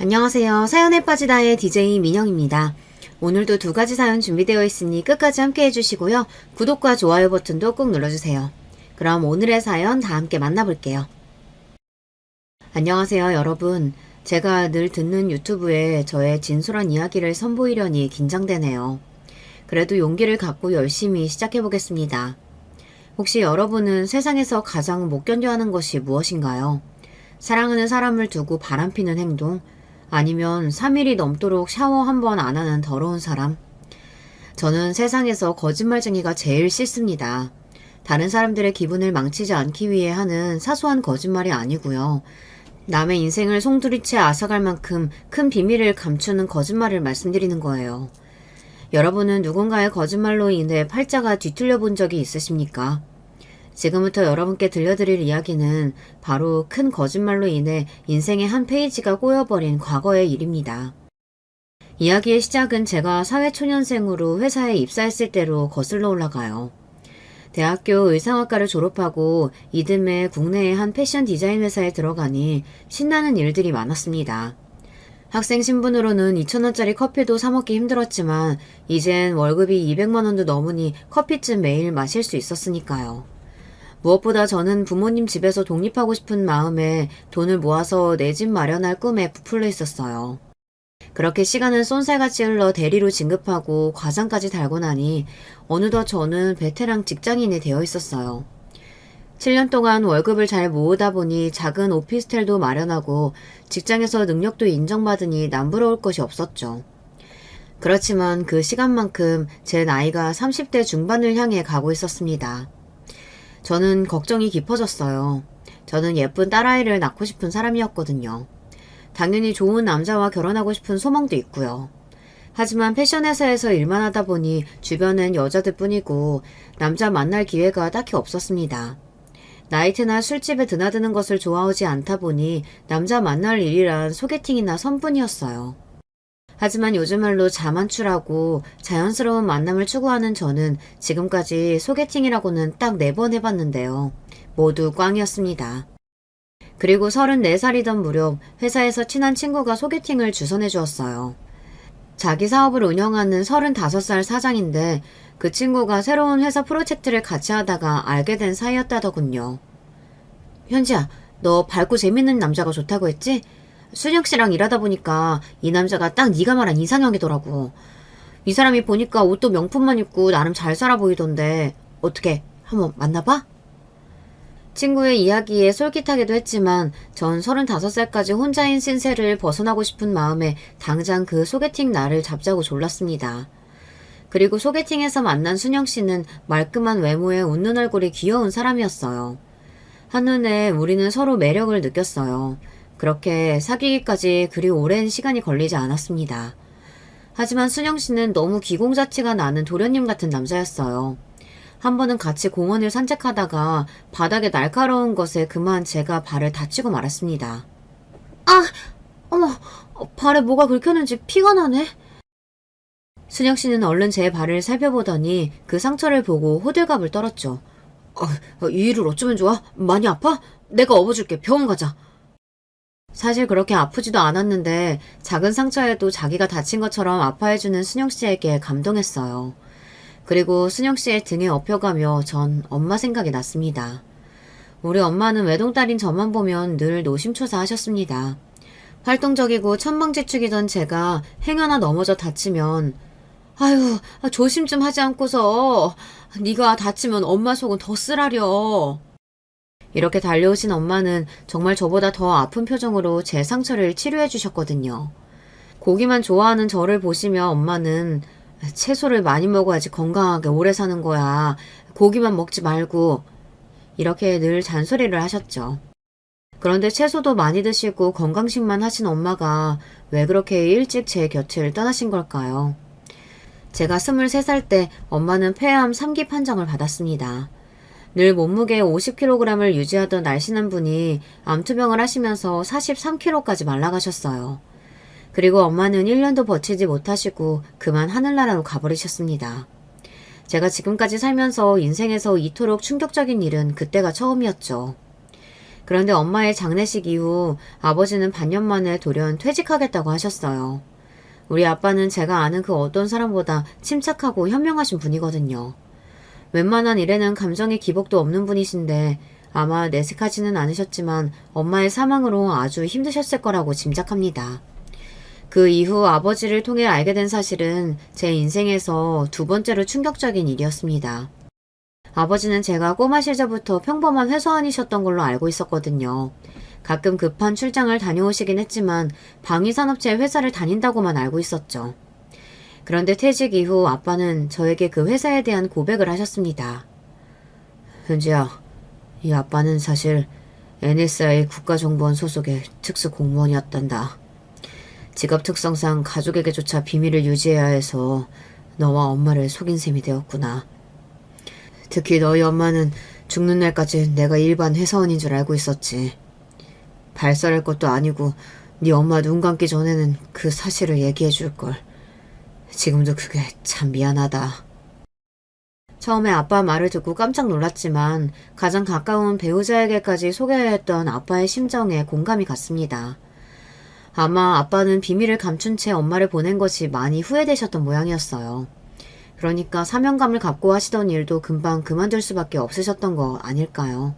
안녕하세요. 사연에 빠지다의 DJ 민영입니다. 오늘도 두 가지 사연 준비되어 있으니 끝까지 함께 해주시고요. 구독과 좋아요 버튼도 꼭 눌러주세요. 그럼 오늘의 사연 다 함께 만나볼게요. 안녕하세요, 여러분. 제가 늘 듣는 유튜브에 저의 진솔한 이야기를 선보이려니 긴장되네요. 그래도 용기를 갖고 열심히 시작해보겠습니다. 혹시 여러분은 세상에서 가장 못 견뎌하는 것이 무엇인가요? 사랑하는 사람을 두고 바람피는 행동? 아니면 3일이 넘도록 샤워 한 번 안 하는 더러운 사람? 저는 세상에서 거짓말쟁이가 제일 싫습니다. 다른 사람들의 기분을 망치지 않기 위해 하는 사소한 거짓말이 아니고요. 남의 인생을 송두리째 앗아갈 만큼 큰 비밀을 감추는 거짓말을 말씀드리는 거예요. 여러분은 누군가의 거짓말로 인해 팔자가 뒤틀려 본 적이 있으십니까? 지금부터 여러분께 들려드릴 이야기는 바로 큰 거짓말로 인해 인생의 한 페이지가 꼬여버린 과거의 일입니다. 이야기의 시작은 제가 사회초년생으로 회사에 입사했을 때로 거슬러 올라가요. 대학교 의상학과를 졸업하고 이듬해 국내의 한 패션 디자인 회사에 들어가니 신나는 일들이 많았습니다. 학생 신분으로는 2,000원짜리 커피도 사 먹기 힘들었지만 이젠 월급이 200만원도 넘으니 커피쯤 매일 마실 수 있었으니까요. 무엇보다 저는 부모님 집에서 독립하고 싶은 마음에 돈을 모아서 내 집 마련할 꿈에 부풀려 있었어요. 그렇게 시간은 쏜살같이 흘러 대리로 진급하고 과장까지 달고 나니 어느덧 저는 베테랑 직장인이 되어 있었어요. 7년 동안 월급을 잘 모으다 보니 작은 오피스텔도 마련하고 직장에서 능력도 인정받으니 남부러울 것이 없었죠. 그렇지만 그 시간만큼 제 나이가 30대 중반을 향해 가고 있었습니다. 저는 걱정이 깊어졌어요. 저는 예쁜 딸아이를 낳고 싶은 사람이었거든요. 당연히 좋은 남자와 결혼하고 싶은 소망도 있고요. 하지만 패션 회사에서 일만 하다 보니 주변엔 여자들 뿐이고 남자 만날 기회가 딱히 없었습니다. 나이트나 술집에 드나드는 것을 좋아하지 않다 보니 남자 만날 일이란 소개팅이나 선뿐이었어요. 하지만 요즘 말로 자만추라고 자연스러운 만남을 추구하는 저는 지금까지 소개팅이라고는 딱 4번 해봤는데요. 모두 꽝이었습니다. 그리고 34살이던 무렵 회사에서 친한 친구가 소개팅을 주선해 주었어요. 자기 사업을 운영하는 35살 사장인데 그 친구가 새로운 회사 프로젝트를 같이 하다가 알게 된 사이였다더군요. 현지야, 너 밝고 재밌는 남자가 좋다고 했지? 순혁 씨랑 일하다 보니까 이 남자가 딱 네가 말한 이상형이더라고. 이 사람이 보니까 옷도 명품만 입고 나름 잘 살아 보이던데 어떻게 한번 만나봐? 친구의 이야기에 솔깃하기도 했지만 전 35살까지 혼자인 신세를 벗어나고 싶은 마음에 당장 그 소개팅 날을 잡자고 졸랐습니다. 그리고 소개팅에서 만난 순영 씨는 말끔한 외모에 웃는 얼굴이 귀여운 사람이었어요. 한눈에 우리는 서로 매력을 느꼈어요. 그렇게 사귀기까지 그리 오랜 시간이 걸리지 않았습니다. 하지만 순영 씨는 너무 기공자치가 나는 도련님 같은 남자였어요. 한 번은 같이 공원을 산책하다가 바닥에 날카로운 것에 그만 제가 발을 다치고 말았습니다. 아! 어머! 발에 뭐가 긁혔는지 피가 나네? 순영 씨는 얼른 제 발을 살펴보더니 그 상처를 보고 호들갑을 떨었죠. 이 일을 어쩌면 좋아? 많이 아파? 내가 업어줄게. 병원 가자. 사실 그렇게 아프지도 않았는데 작은 상처에도 자기가 다친 것처럼 아파해주는 순영 씨에게 감동했어요. 그리고 순영 씨의 등에 업혀가며 전 엄마 생각이 났습니다. 우리 엄마는 외동딸인 저만 보면 늘 노심초사 하셨습니다. 활동적이고 천방지축이던 제가 행여나 넘어져 다치면 아유, 조심 좀 하지 않고서 네가 다치면 엄마 속은 더 쓰라려. 이렇게 달려오신 엄마는 정말 저보다 더 아픈 표정으로 제 상처를 치료해 주셨거든요. 고기만 좋아하는 저를 보시며 엄마는 채소를 많이 먹어야지 건강하게 오래 사는 거야. 고기만 먹지 말고. 이렇게 늘 잔소리를 하셨죠. 그런데 채소도 많이 드시고 건강식만 하신 엄마가 왜 그렇게 일찍 제 곁을 떠나신 걸까요? 제가 23살 때 엄마는 폐암 3기 판정을 받았습니다. 늘 몸무게 50kg을 유지하던 날씬한 분이 암투병을 하시면서 43kg까지 말라가셨어요. 그리고 엄마는 1년도 버티지 못하시고 그만 하늘나라로 가버리셨습니다. 제가 지금까지 살면서 인생에서 이토록 충격적인 일은 그때가 처음이었죠. 그런데 엄마의 장례식 이후 아버지는 반년 만에 돌연 퇴직하겠다고 하셨어요. 우리 아빠는 제가 아는 그 어떤 사람보다 침착하고 현명하신 분이거든요. 웬만한 일에는 감정의 기복도 없는 분이신데 아마 내색하지는 않으셨지만 엄마의 사망으로 아주 힘드셨을 거라고 짐작합니다. 그 이후 아버지를 통해 알게 된 사실은 제 인생에서 두 번째로 충격적인 일이었습니다. 아버지는 제가 꼬마 시절부터 평범한 회사원이셨던 걸로 알고 있었거든요. 가끔 급한 출장을 다녀오시긴 했지만 방위산업체 회사를 다닌다고만 알고 있었죠. 그런데 퇴직 이후 아빠는 저에게 그 회사에 대한 고백을 하셨습니다. 현지야, 이 아빠는 사실 NSI 국가정보원 소속의 특수공무원이었단다. 직업 특성상 가족에게조차 비밀을 유지해야 해서 너와 엄마를 속인 셈이 되었구나. 특히 너희 엄마는 죽는 날까지 내가 일반 회사원인 줄 알고 있었지. 발설할 것도 아니고 네 엄마 눈 감기 전에는 그 사실을 얘기해 줄걸. 지금도 그게 참 미안하다. 처음에 아빠 말을 듣고 깜짝 놀랐지만 가장 가까운 배우자에게까지 소개해야 했던 아빠의 심정에 공감이 갔습니다. 아마 아빠는 비밀을 감춘 채 엄마를 보낸 것이 많이 후회되셨던 모양이었어요. 그러니까 사명감을 갖고 하시던 일도 금방 그만둘 수밖에 없으셨던 거 아닐까요?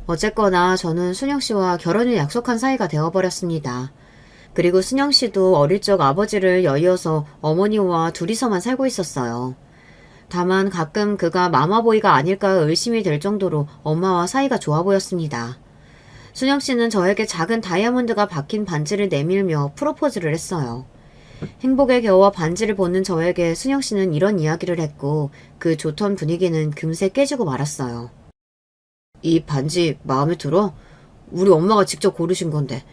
어쨌거나 저는 순영 씨와 결혼을 약속한 사이가 되어버렸습니다. 그리고 순영 씨도 어릴 적 아버지를 여의어서 어머니와 둘이서만 살고 있었어요. 다만 가끔 그가 마마보이가 아닐까 의심이 될 정도로 엄마와 사이가 좋아 보였습니다. 순영 씨는 저에게 작은 다이아몬드가 박힌 반지를 내밀며 프로포즈를 했어요. 행복에 겨워 반지를 벗는 저에게 순영 씨는 이런 이야기를 했고 그 좋던 분위기는 금세 깨지고 말았어요. 이 반지 마음에 들어? 우리 엄마가 직접 고르신 건데.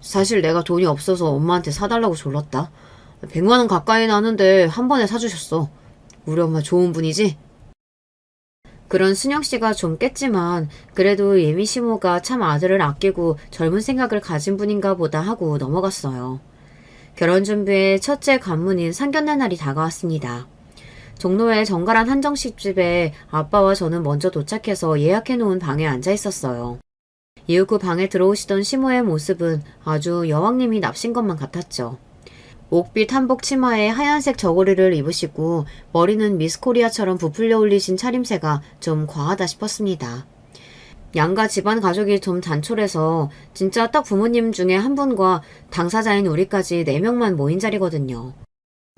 사실 내가 돈이 없어서 엄마한테 사달라고 졸랐다. 100만 원 가까이 나는데 한 번에 사주셨어. 우리 엄마 좋은 분이지? 그런 순영 씨가 좀 깼지만 그래도 예미 시모가 참 아들을 아끼고 젊은 생각을 가진 분인가 보다 하고 넘어갔어요. 결혼 준비에 첫째 관문인 상견례 날이 다가왔습니다. 종로의 정갈한 한정식집에 아빠와 저는 먼저 도착해서 예약해놓은 방에 앉아 있었어요. 이윽 후 방에 들어오시던 시모의 모습은 아주 여왕님이 납신 것만 같았죠. 옥빛 한복 치마에 하얀색 저고리를 입으시고 머리는 미스코리아처럼 부풀려 올리신 차림새가 좀 과하다 싶었습니다. 양가 집안 가족이 좀 단촐해서 진짜 딱 부모님 중에 한 분과 당사자인 우리까지 4명만 모인 자리거든요.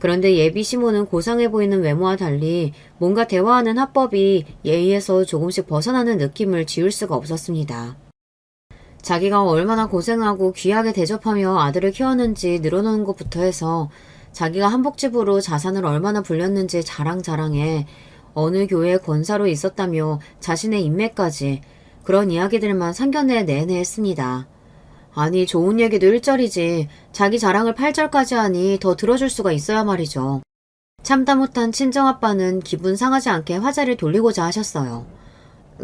그런데 예비 시모는 고상해 보이는 외모와 달리 뭔가 대화하는 화법이 예의에서 조금씩 벗어나는 느낌을 지울 수가 없었습니다. 자기가 얼마나 고생하고 귀하게 대접하며 아들을 키웠는지 늘어놓은 것부터 해서 자기가 한복집으로 자산을 얼마나 불렸는지 자랑자랑해 어느 교회 권사로 있었다며 자신의 인맥까지 그런 이야기들만 상견례 내내 했습니다. 아니 좋은 얘기도 1절이지 자기 자랑을 8절까지 하니 더 들어줄 수가 있어야 말이죠. 참다 못한 친정아빠는 기분 상하지 않게 화제를 돌리고자 하셨어요.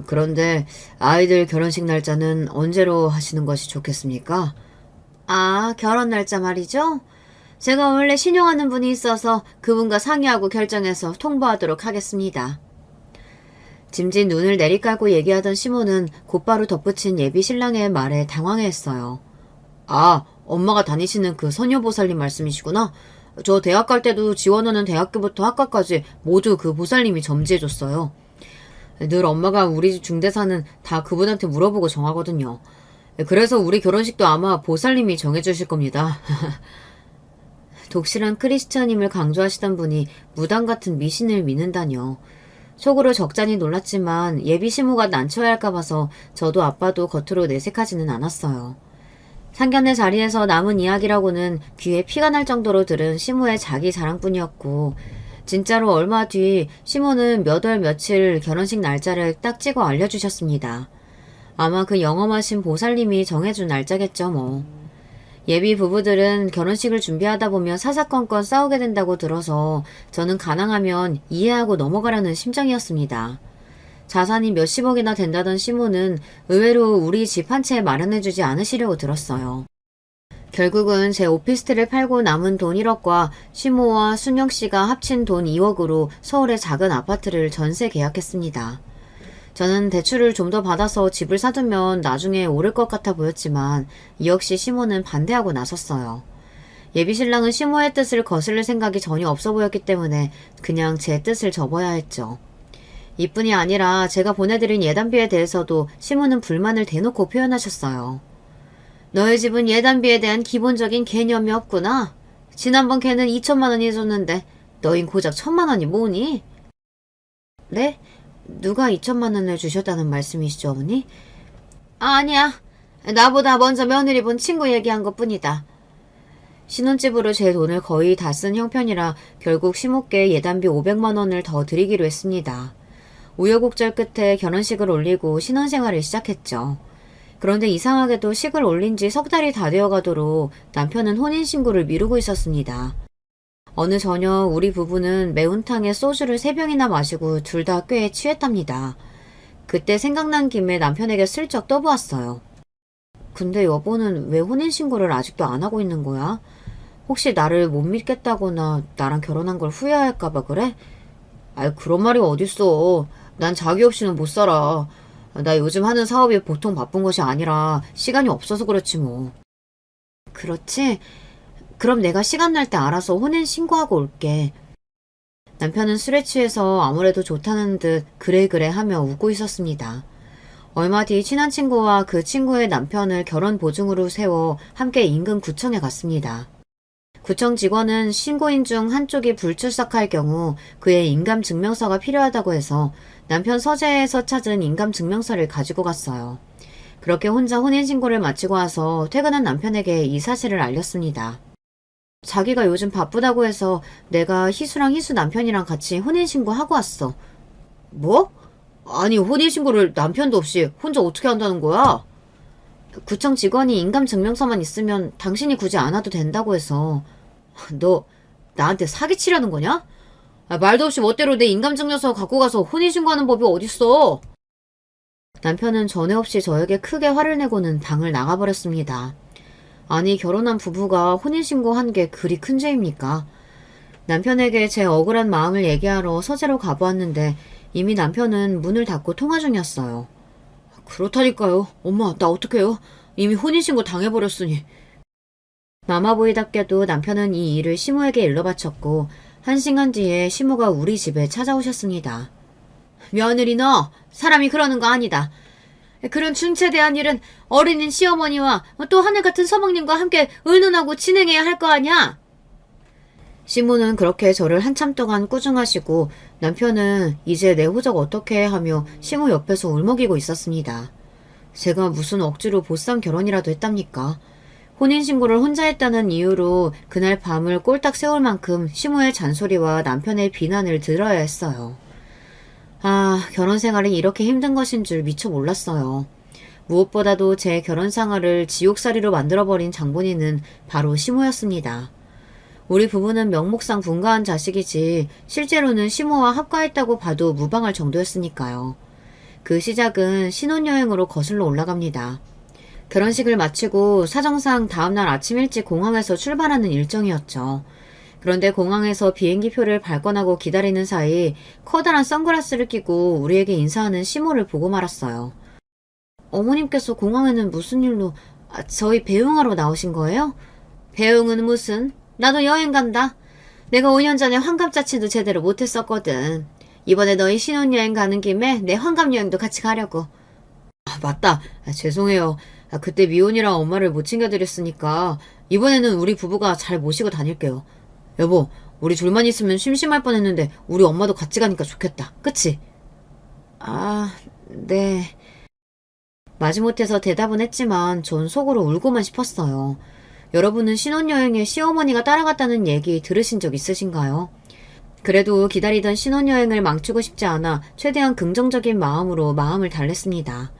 그런데 아이들 결혼식 날짜는 언제로 하시는 것이 좋겠습니까? 아, 결혼 날짜 말이죠? 제가 원래 신용하는 분이 있어서 그분과 상의하고 결정해서 통보하도록 하겠습니다. 짐짓 눈을 내리깔고 얘기하던 시모는 곧바로 덧붙인 예비 신랑의 말에 당황해했어요. 아, 엄마가 다니시는 그 선녀보살님 말씀이시구나. 저 대학 갈 때도 지원하는 대학교부터 학과까지 모두 그 보살님이 점지해줬어요. 늘 엄마가 우리 집 중대사는 다 그분한테 물어보고 정하거든요. 그래서 우리 결혼식도 아마 보살님이 정해주실 겁니다. 독실한 크리스찬임을 강조하시던 분이 무당 같은 미신을 믿는다뇨. 속으로 적잖이 놀랐지만 예비 시모가 난처해 할까 봐서 저도 아빠도 겉으로 내색하지는 않았어요. 상견례 자리에서 남은 이야기라고는 귀에 피가 날 정도로 들은 시모의 자기 자랑뿐이었고 진짜로 얼마 뒤 시모는 몇 월 며칠 결혼식 날짜를 딱 찍어 알려주셨습니다. 아마 그 영험하신 보살님이 정해준 날짜겠죠 뭐. 예비 부부들은 결혼식을 준비하다 보면 사사건건 싸우게 된다고 들어서 저는 가능하면 이해하고 넘어가려는 심정이었습니다. 자산이 몇십억이나 된다던 시모는 의외로 우리 집 한 채 마련해주지 않으시려고 들었어요. 결국은 제 오피스텔을 팔고 남은 돈 1억과 시모와 순영씨가 합친 돈 2억으로 서울의 작은 아파트를 전세 계약했습니다. 저는 대출을 좀 더 받아서 집을 사두면 나중에 오를 것 같아 보였지만 이 역시 시모는 반대하고 나섰어요. 예비신랑은 시모의 뜻을 거슬릴 생각이 전혀 없어 보였기 때문에 그냥 제 뜻을 접어야 했죠. 이뿐이 아니라 제가 보내드린 예단비에 대해서도 시모는 불만을 대놓고 표현하셨어요. 너희 집은 예단비에 대한 기본적인 개념이 없구나. 지난번 걔는 2천만 원이 줬는데 너흰 고작 1,000만 원이 뭐니? 네? 누가 2천만 원을 주셨다는 말씀이시죠, 어머니? 아니야. 나보다 먼저 며느리 본 친구 얘기한 것뿐이다. 신혼집으로 제 돈을 거의 다 쓴 형편이라 결국 시모께 예단비 500만 원을 더 드리기로 했습니다. 우여곡절 끝에 결혼식을 올리고 신혼생활을 시작했죠. 그런데 이상하게도 식을 올린 지 석 달이 다 되어가도록 남편은 혼인신고를 미루고 있었습니다. 어느 저녁 우리 부부는 매운탕에 소주를 3병이나 마시고 둘 다 꽤 취했답니다. 그때 생각난 김에 남편에게 슬쩍 떠보았어요. 근데 여보는 왜 혼인신고를 아직도 안 하고 있는 거야? 혹시 나를 못 믿겠다거나 나랑 결혼한 걸 후회할까봐 그래? 아이, 그런 말이 어딨어. 난 자기 없이는 못 살아. 나 요즘 하는 사업이 보통 바쁜 것이 아니라 시간이 없어서 그렇지 뭐. 그렇지? 그럼 내가 시간 날 때 알아서 혼인 신고하고 올게. 남편은 술에 취해서 아무래도 좋다는 듯 그래 하며 웃고 있었습니다. 얼마 뒤 친한 친구와 그 친구의 남편을 결혼 보증으로 세워 함께 인근 구청에 갔습니다. 구청 직원은 신고인 중 한쪽이 불출석할 경우 그의 인감증명서가 필요하다고 해서 남편 서재에서 찾은 인감증명서를 가지고 갔어요. 그렇게 혼자 혼인신고를 마치고 와서 퇴근한 남편에게 이 사실을 알렸습니다. 자기가 요즘 바쁘다고 해서 내가 희수랑 희수 남편이랑 같이 혼인신고하고 왔어. 뭐? 아니, 혼인신고를 남편도 없이 혼자 어떻게 한다는 거야? 구청 직원이 인감증명서만 있으면 당신이 굳이 안 와도 된다고 해서. 너 나한테 사기치려는 거냐? 말도 없이 멋대로 내 인감증명서 갖고 가서 혼인신고하는 법이 어딨어? 남편은 전에 없이 저에게 크게 화를 내고는 방을 나가버렸습니다. 아니, 결혼한 부부가 혼인신고한 게 그리 큰 죄입니까? 남편에게 제 억울한 마음을 얘기하러 서재로 가보았는데 이미 남편은 문을 닫고 통화 중이었어요. 그렇다니까요. 엄마, 나 어떡해요? 이미 혼인신고 당해버렸으니. 마마보이답게도 남편은 이 일을 시모에게 일러 바쳤고 1시간 뒤에 시모가 우리 집에 찾아오셨습니다. 며느리 너, 사람이 그러는 거 아니다. 그런 중체대한 일은 어린인 시어머니와 또 하늘같은 서방님과 함께 의논하고 진행해야 할 거 아냐? 시모는 그렇게 저를 한참 동안 꾸중하시고 남편은 이제 내 호적 어떻게 해 하며 시모 옆에서 울먹이고 있었습니다. 제가 무슨 억지로 보쌈 결혼이라도 했답니까? 혼인신고를 혼자 했다는 이유로 그날 밤을 꼴딱 세울 만큼 시모의 잔소리와 남편의 비난을 들어야 했어요. 아, 결혼 생활이 이렇게 힘든 것인 줄 미처 몰랐어요. 무엇보다도 제 결혼 생활을 지옥살이로 만들어버린 장본인은 바로 시모였습니다. 우리 부부는 명목상 분가한 자식이지 실제로는 시모와 합가했다고 봐도 무방할 정도였으니까요. 그 시작은 신혼여행으로 거슬러 올라갑니다. 결혼식을 마치고 사정상 다음날 아침 일찍 공항에서 출발하는 일정이었죠. 그런데 공항에서 비행기표를 발권하고 기다리는 사이 커다란 선글라스를 끼고 우리에게 인사하는 시모를 보고 말았어요. 어머님께서 공항에는 무슨 일로 저희 배웅하러 나오신 거예요? 배웅은 무슨? 나도 여행 간다. 내가 5년 전에 환갑자치도 제대로 못했었거든. 이번에 너희 신혼여행 가는 김에 내 환갑여행도 같이 가려고. 맞다. 죄송해요. 그때 미혼이라 엄마를 못 챙겨드렸으니까 이번에는 우리 부부가 잘 모시고 다닐게요. 여보, 우리 둘만 있으면 심심할 뻔했는데 우리 엄마도 같이 가니까 좋겠다. 그치? 아, 네. 마지못해서 대답은 했지만 전 속으로 울고만 싶었어요. 여러분은 신혼여행에 시어머니가 따라갔다는 얘기 들으신 적 있으신가요? 그래도 기다리던 신혼여행을 망치고 싶지 않아 최대한 긍정적인 마음으로 마음을 달랬습니다.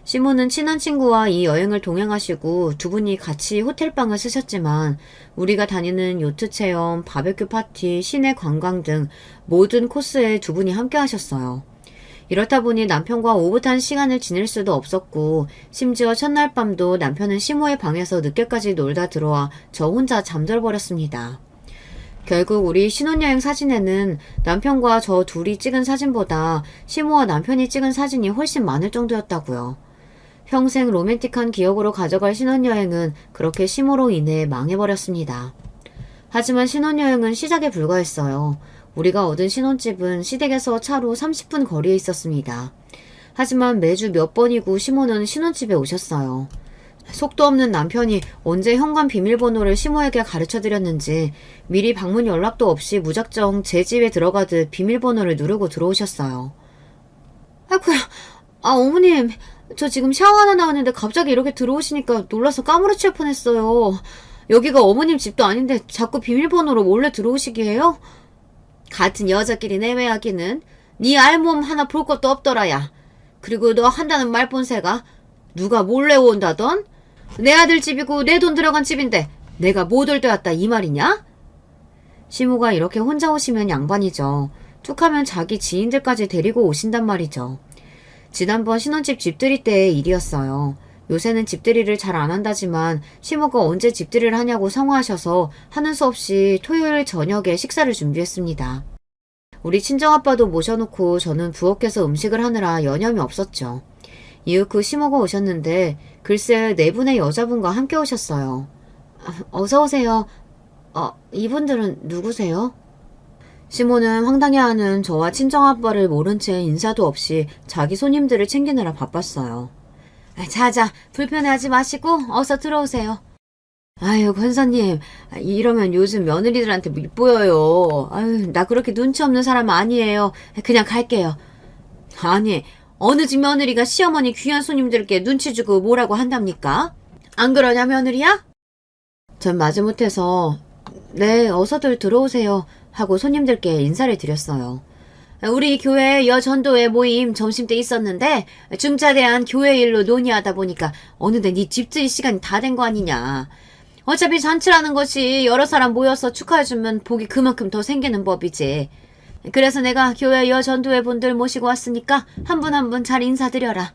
시모는 친한 친구와 이 여행을 동행하시고 두 분이 같이 호텔방을 쓰셨지만 우리가 다니는 요트 체험, 바베큐 파티, 시내 관광 등 모든 코스에 두 분이 함께 하셨어요. 이렇다 보니 남편과 오붓한 시간을 지낼 수도 없었고 심지어 첫날 밤도 남편은 시모의 방에서 늦게까지 놀다 들어와 저 혼자 잠들어버렸습니다. 결국 우리 신혼여행 사진에는 남편과 저 둘이 찍은 사진보다 시모와 남편이 찍은 사진이 훨씬 많을 정도였다고요. 평생 로맨틱한 기억으로 가져갈 신혼여행은 그렇게 시모로 인해 망해버렸습니다. 하지만 신혼여행은 시작에 불과했어요. 우리가 얻은 신혼집은 시댁에서 차로 30분 거리에 있었습니다. 하지만 매주 몇 번이고 시모는 신혼집에 오셨어요. 속도 없는 남편이 언제 현관 비밀번호를 시모에게 가르쳐드렸는지 미리 방문 연락도 없이 무작정 제 집에 들어가듯 비밀번호를 누르고 들어오셨어요. 아이쿠야, 어머님, 저 지금 샤워하다 나왔는데 갑자기 이렇게 들어오시니까 놀라서 까무러칠 뻔했어요. 여기가 어머님 집도 아닌데 자꾸 비밀번호로 몰래 들어오시게 해요? 같은 여자끼리 내외하기는 네 알몸 하나 볼 것도 없더라야. 그리고 너 한다는 말본새가 누가 몰래 온다던? 내 아들 집이고 내 돈 들어간 집인데 내가 못 올 때 왔다 이 말이냐? 시모가 이렇게 혼자 오시면 양반이죠. 툭하면 자기 지인들까지 데리고 오신단 말이죠. 지난번 신혼집 집들이 때의 일이었어요. 요새는 집들이를 잘 안 한다지만 시모가 언제 집들이를 하냐고 성화하셔서 하는 수 없이 토요일 저녁에 식사를 준비했습니다. 우리 친정아빠도 모셔놓고 저는 부엌에서 음식을 하느라 여념이 없었죠. 이후 그 시모가 오셨는데 글쎄 4분의 여자분과 함께 오셨어요. 어서 오세요. 이분들은 누구세요? 시모는 황당해하는 저와 친정아빠를 모른 채 인사도 없이 자기 손님들을 챙기느라 바빴어요. 자자, 불편해하지 마시고 어서 들어오세요. 아유, 권사님, 이러면 요즘 며느리들한테 못 보여요. 아유, 나 그렇게 눈치 없는 사람 아니에요. 그냥 갈게요. 아니, 어느 집 며느리가 시어머니 귀한 손님들께 눈치 주고 뭐라고 한답니까? 안 그러냐, 며느리야? 전 마지못해서 네, 어서들 들어오세요 하고 손님들께 인사를 드렸어요. 우리 교회 여전도회 모임 점심때 있었는데 중차대한 교회 일로 논의하다 보니까 어느새 네 집들이 시간이 다 된 거 아니냐. 어차피 잔치라는 것이 여러 사람 모여서 축하해주면 복이 그만큼 더 생기는 법이지. 그래서 내가 교회 여전도회 분들 모시고 왔으니까 한 분 한 분 잘 인사드려라.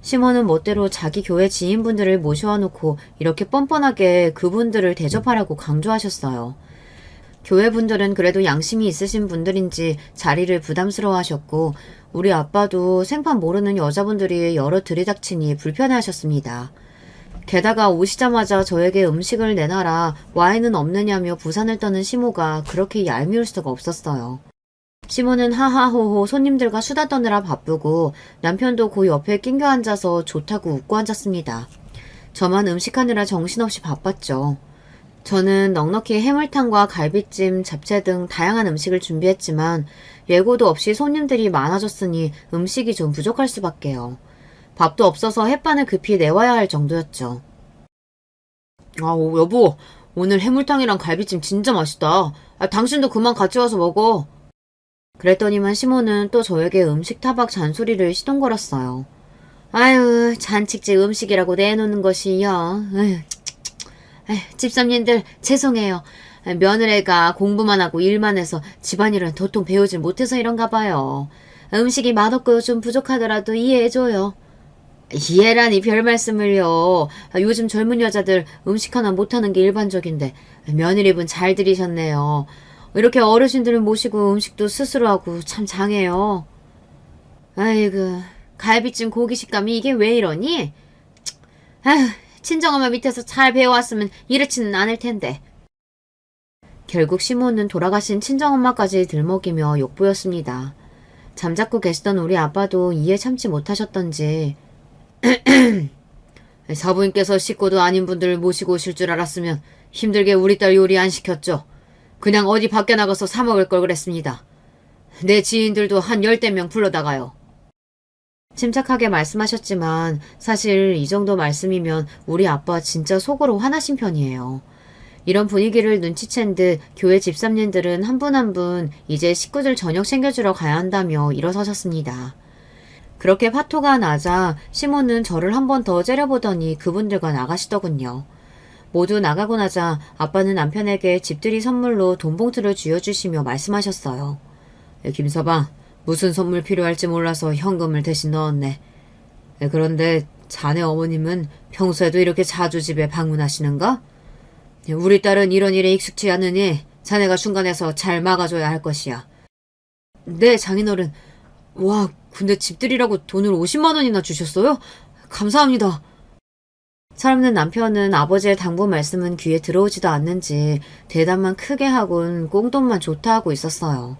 시몬은 멋대로 자기 교회 지인분들을 모셔와 놓고 이렇게 뻔뻔하게 그분들을 대접하라고 강조하셨어요. 교회 분들은 그래도 양심이 있으신 분들인지 자리를 부담스러워 하셨고 우리 아빠도 생판 모르는 여자분들이 여러 들이닥치니 불편해 하셨습니다. 게다가 오시자마자 저에게 음식을 내놔라 와인은 없느냐며 부산을 떠는 시모가 그렇게 얄미울 수가 없었어요. 시모는 하하호호 손님들과 수다 떠느라 바쁘고 남편도 그 옆에 낑겨 앉아서 좋다고 웃고 앉았습니다. 저만 음식하느라 정신없이 바빴죠. 저는 넉넉히 해물탕과 갈비찜, 잡채 등 다양한 음식을 준비했지만 예고도 없이 손님들이 많아졌으니 음식이 좀 부족할 수밖에요. 밥도 없어서 햇반을 급히 내와야 할 정도였죠. 여보, 오늘 해물탕이랑 갈비찜 진짜 맛있다. 당신도 그만 같이 와서 먹어. 그랬더니만 시모는 또 저에게 음식 타박 잔소리를 시동걸었어요. 아유, 잔치집 음식이라고 내놓는 것이요. 집사님들 죄송해요. 며느리가 공부만 하고 일만 해서 집안일은 도통 배우질 못해서 이런가 봐요. 음식이 맛없고 좀 부족하더라도 이해해줘요. 이해라니 별 말씀을요. 요즘 젊은 여자들 음식 하나 못하는 게 일반적인데 며느리분 잘 들이셨네요. 이렇게 어르신들을 모시고 음식도 스스로 하고 참 장해요. 아이고, 갈비찜 고기 식감이 이게 왜 이러니? 아휴, 친정엄마 밑에서 잘 배워왔으면 이렇지는 않을 텐데. 결국 시모는 돌아가신 친정엄마까지 들먹이며 욕보였습니다. 잠자코 계시던 우리 아빠도 이해 참지 못하셨던지 사부인께서 식구도 아닌 분들을 모시고 오실 줄 알았으면 힘들게 우리 딸 요리 안 시켰죠. 그냥 어디 밖에 나가서 사 먹을 걸 그랬습니다. 내 지인들도 한 10대 명 불러다가요. 침착하게 말씀하셨지만 사실 이 정도 말씀이면 우리 아빠 진짜 속으로 화나신 편이에요. 이런 분위기를 눈치챈 듯 교회 집사님들은 한 분 한 분 이제 식구들 저녁 챙겨주러 가야 한다며 일어서셨습니다. 그렇게 파토가 나자 시몬은 저를 한 번 더 째려보더니 그분들과 나가시더군요. 모두 나가고 나자 아빠는 남편에게 집들이 선물로 돈봉투를 쥐어주시며 말씀하셨어요. 김서방, 무슨 선물 필요할지 몰라서 현금을 대신 넣었네. 그런데 자네 어머님은 평소에도 이렇게 자주 집에 방문하시는가? 우리 딸은 이런 일에 익숙치 않으니 자네가 중간에서 잘 막아줘야 할 것이야. 네, 장인어른. 와, 근데 집들이라고 돈을 50만 원이나 주셨어요? 감사합니다. 사람는 남편은 아버지의 당부 말씀은 귀에 들어오지도 않는지 대답만 크게 하곤 꽁돈만 좋다 하고 있었어요.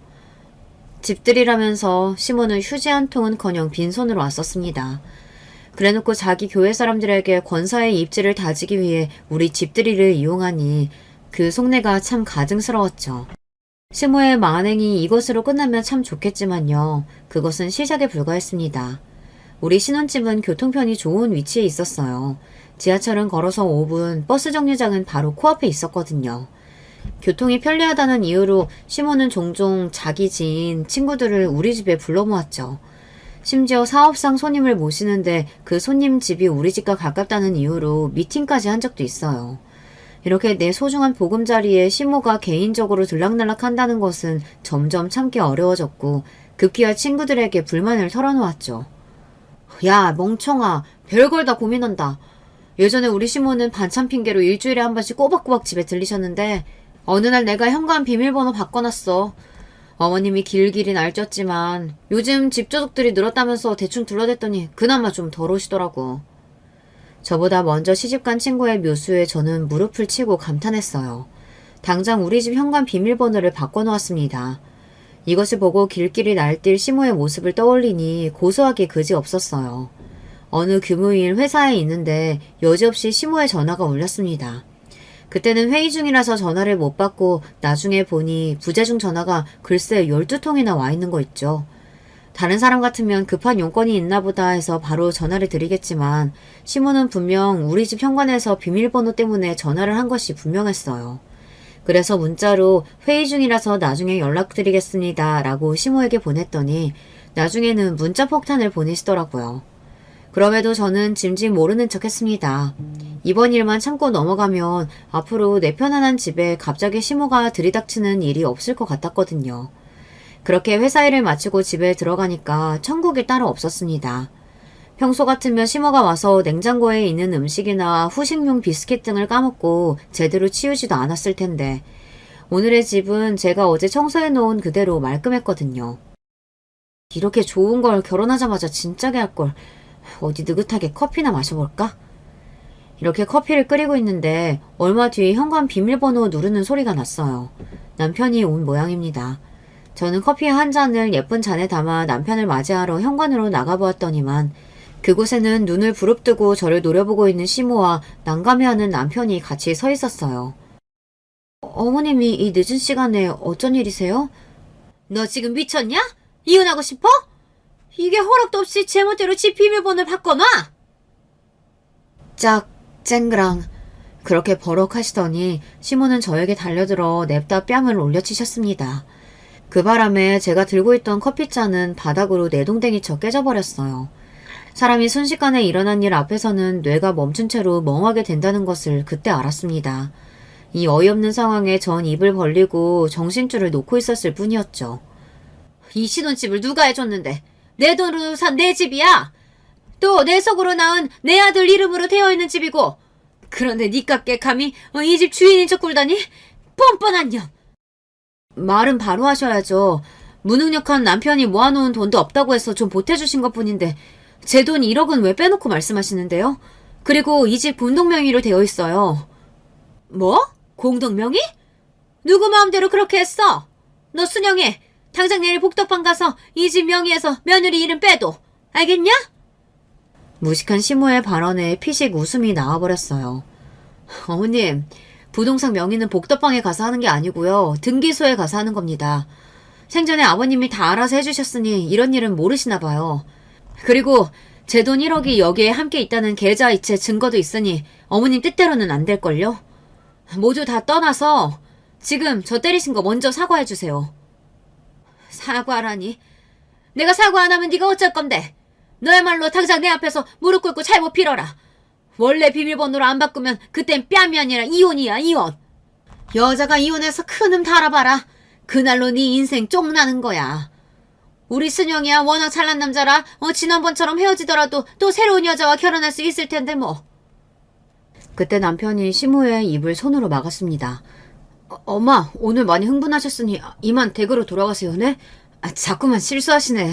집들이라면서 시몬은 휴지 한 통은커녕 빈손으로 왔었습니다. 그래놓고 자기 교회 사람들에게 권사의 입지를 다지기 위해 우리 집들이를 이용하니 그 속내가 참 가증스러웠죠. 시모의 만행이 이것으로 끝나면 참 좋겠지만요. 그것은 시작에 불과했습니다. 우리 신혼집은 교통편이 좋은 위치에 있었어요. 지하철은 걸어서 5분, 버스 정류장은 바로 코앞에 있었거든요. 교통이 편리하다는 이유로 시모는 종종 자기 지인, 친구들을 우리 집에 불러 모았죠. 심지어 사업상 손님을 모시는데 그 손님 집이 우리 집과 가깝다는 이유로 미팅까지 한 적도 있어요. 이렇게 내 소중한 보금자리에 시모가 개인적으로 들락날락 한다는 것은 점점 참기 어려워졌고 급기야 친구들에게 불만을 털어놓았죠. 야, 멍청아. 별걸 다 고민한다. 예전에 우리 시모는 반찬 핑계로 일주일에 한 번씩 꼬박꼬박 집에 들리셨는데 어느 날 내가 현관 비밀번호 바꿔놨어. 어머님이 길길이 날뛰었지만 요즘 집조족들이 늘었다면서 대충 둘러댔더니 그나마 좀 덜 오시더라고. 저보다 먼저 시집간 친구의 묘수에 저는 무릎을 치고 감탄했어요. 당장 우리 집 현관 비밀번호를 바꿔놓았습니다. 이것을 보고 길길이 날뛸 시모의 모습을 떠올리니 고소하기 그지없었어요. 어느 규모일 회사에 있는데 여지없이 시모의 전화가 울렸습니다. 그때는 회의 중이라서 전화를 못 받고 나중에 보니 부재중 전화가 글쎄 12통이나 와 있는 거 있죠. 다른 사람 같으면 급한 용건이 있나 보다 해서 바로 전화를 드리겠지만 시모는 분명 우리 집 현관에서 비밀번호 때문에 전화를 한 것이 분명했어요. 그래서 문자로 회의 중이라서 나중에 연락드리겠습니다 라고 시모에게 보냈더니 나중에는 문자 폭탄을 보내시더라고요. 그럼에도 저는 짐짓 모르는 척 했습니다. 이번 일만 참고 넘어가면 앞으로 내 편안한 집에 갑자기 시모가 들이닥치는 일이 없을 것 같았거든요. 그렇게 회사 일을 마치고 집에 들어가니까 천국이 따로 없었습니다. 평소 같으면 시모가 와서 냉장고에 있는 음식이나 후식용 비스킷 등을 까먹고 제대로 치우지도 않았을 텐데 오늘의 집은 제가 어제 청소해 놓은 그대로 말끔했거든요. 이렇게 좋은 걸 결혼하자마자 진짜게 할 걸. 어디 느긋하게 커피나 마셔볼까? 이렇게 커피를 끓이고 있는데 얼마 뒤에 현관 비밀번호 누르는 소리가 났어요. 남편이 온 모양입니다. 저는 커피 한 잔을 예쁜 잔에 담아 남편을 맞이하러 현관으로 나가보았더니만 그곳에는 눈을 부릅뜨고 저를 노려보고 있는 시모와 난감해하는 남편이 같이 서 있었어요. 어머님이 이 늦은 시간에 어쩐 일이세요? 너 지금 미쳤냐? 이혼하고 싶어? 이게 허락도 없이 제멋대로 집 비밀번호를 바꿔놔! 짝, 쨍그랑. 그렇게 버럭하시더니 시모는 저에게 달려들어 냅다 뺨을 올려치셨습니다. 그 바람에 제가 들고 있던 커피잔은 바닥으로 내동댕이쳐 깨져버렸어요. 사람이 순식간에 일어난 일 앞에서는 뇌가 멈춘 채로 멍하게 된다는 것을 그때 알았습니다. 이 어이없는 상황에 전 입을 벌리고 정신줄을 놓고 있었을 뿐이었죠. 이 신혼집을 누가 해줬는데 내 돈으로 산 내 집이야. 또 내 속으로 낳은 내 아들 이름으로 되어있는 집이고 그런데 니깎게 감히 이 집 주인인 척 굴다니? 뻔뻔한 년. 말은 바로 하셔야죠. 무능력한 남편이 모아놓은 돈도 없다고 해서 좀 보태주신 것뿐인데 제 돈 1억은 왜 빼놓고 말씀하시는데요? 그리고 이 집 공동명의로 되어 있어요. 뭐? 공동명의? 누구 마음대로 그렇게 했어? 너 순영해. 당장 내일 복덕방 가서 이 집 명의에서 며느리 이름 빼도. 알겠냐? 무식한 시모의 발언에 피식 웃음이 나와버렸어요. 어머님, 부동산 명의는 복덕방에 가서 하는 게 아니고요. 등기소에 가서 하는 겁니다. 생전에 아버님이 다 알아서 해주셨으니 이런 일은 모르시나 봐요. 그리고 제 돈 1억이 여기에 함께 있다는 계좌이체 증거도 있으니 어머님 뜻대로는 안 될걸요? 모두 다 떠나서 지금 저 때리신 거 먼저 사과해주세요. 사과라니? 내가 사과 안 하면 네가 어쩔 건데? 너야말로 당장 내 앞에서 무릎 꿇고 잘못 빌어라. 원래 비밀번호를 안 바꾸면 그땐 뺨이 아니라 이혼이야, 이혼. 여자가 이혼해서 큰음 달아봐라. 그날로 네 인생 쫑나는 거야. 우리 순영이야 워낙 잘난 남자라 지난번처럼 헤어지더라도 또 새로운 여자와 결혼할 수 있을 텐데 뭐. 그때 남편이 시모의 입을 손으로 막았습니다. 엄마, 오늘 많이 흥분하셨으니 이만 댁으로 돌아가세요, 네? 자꾸만 실수하시네.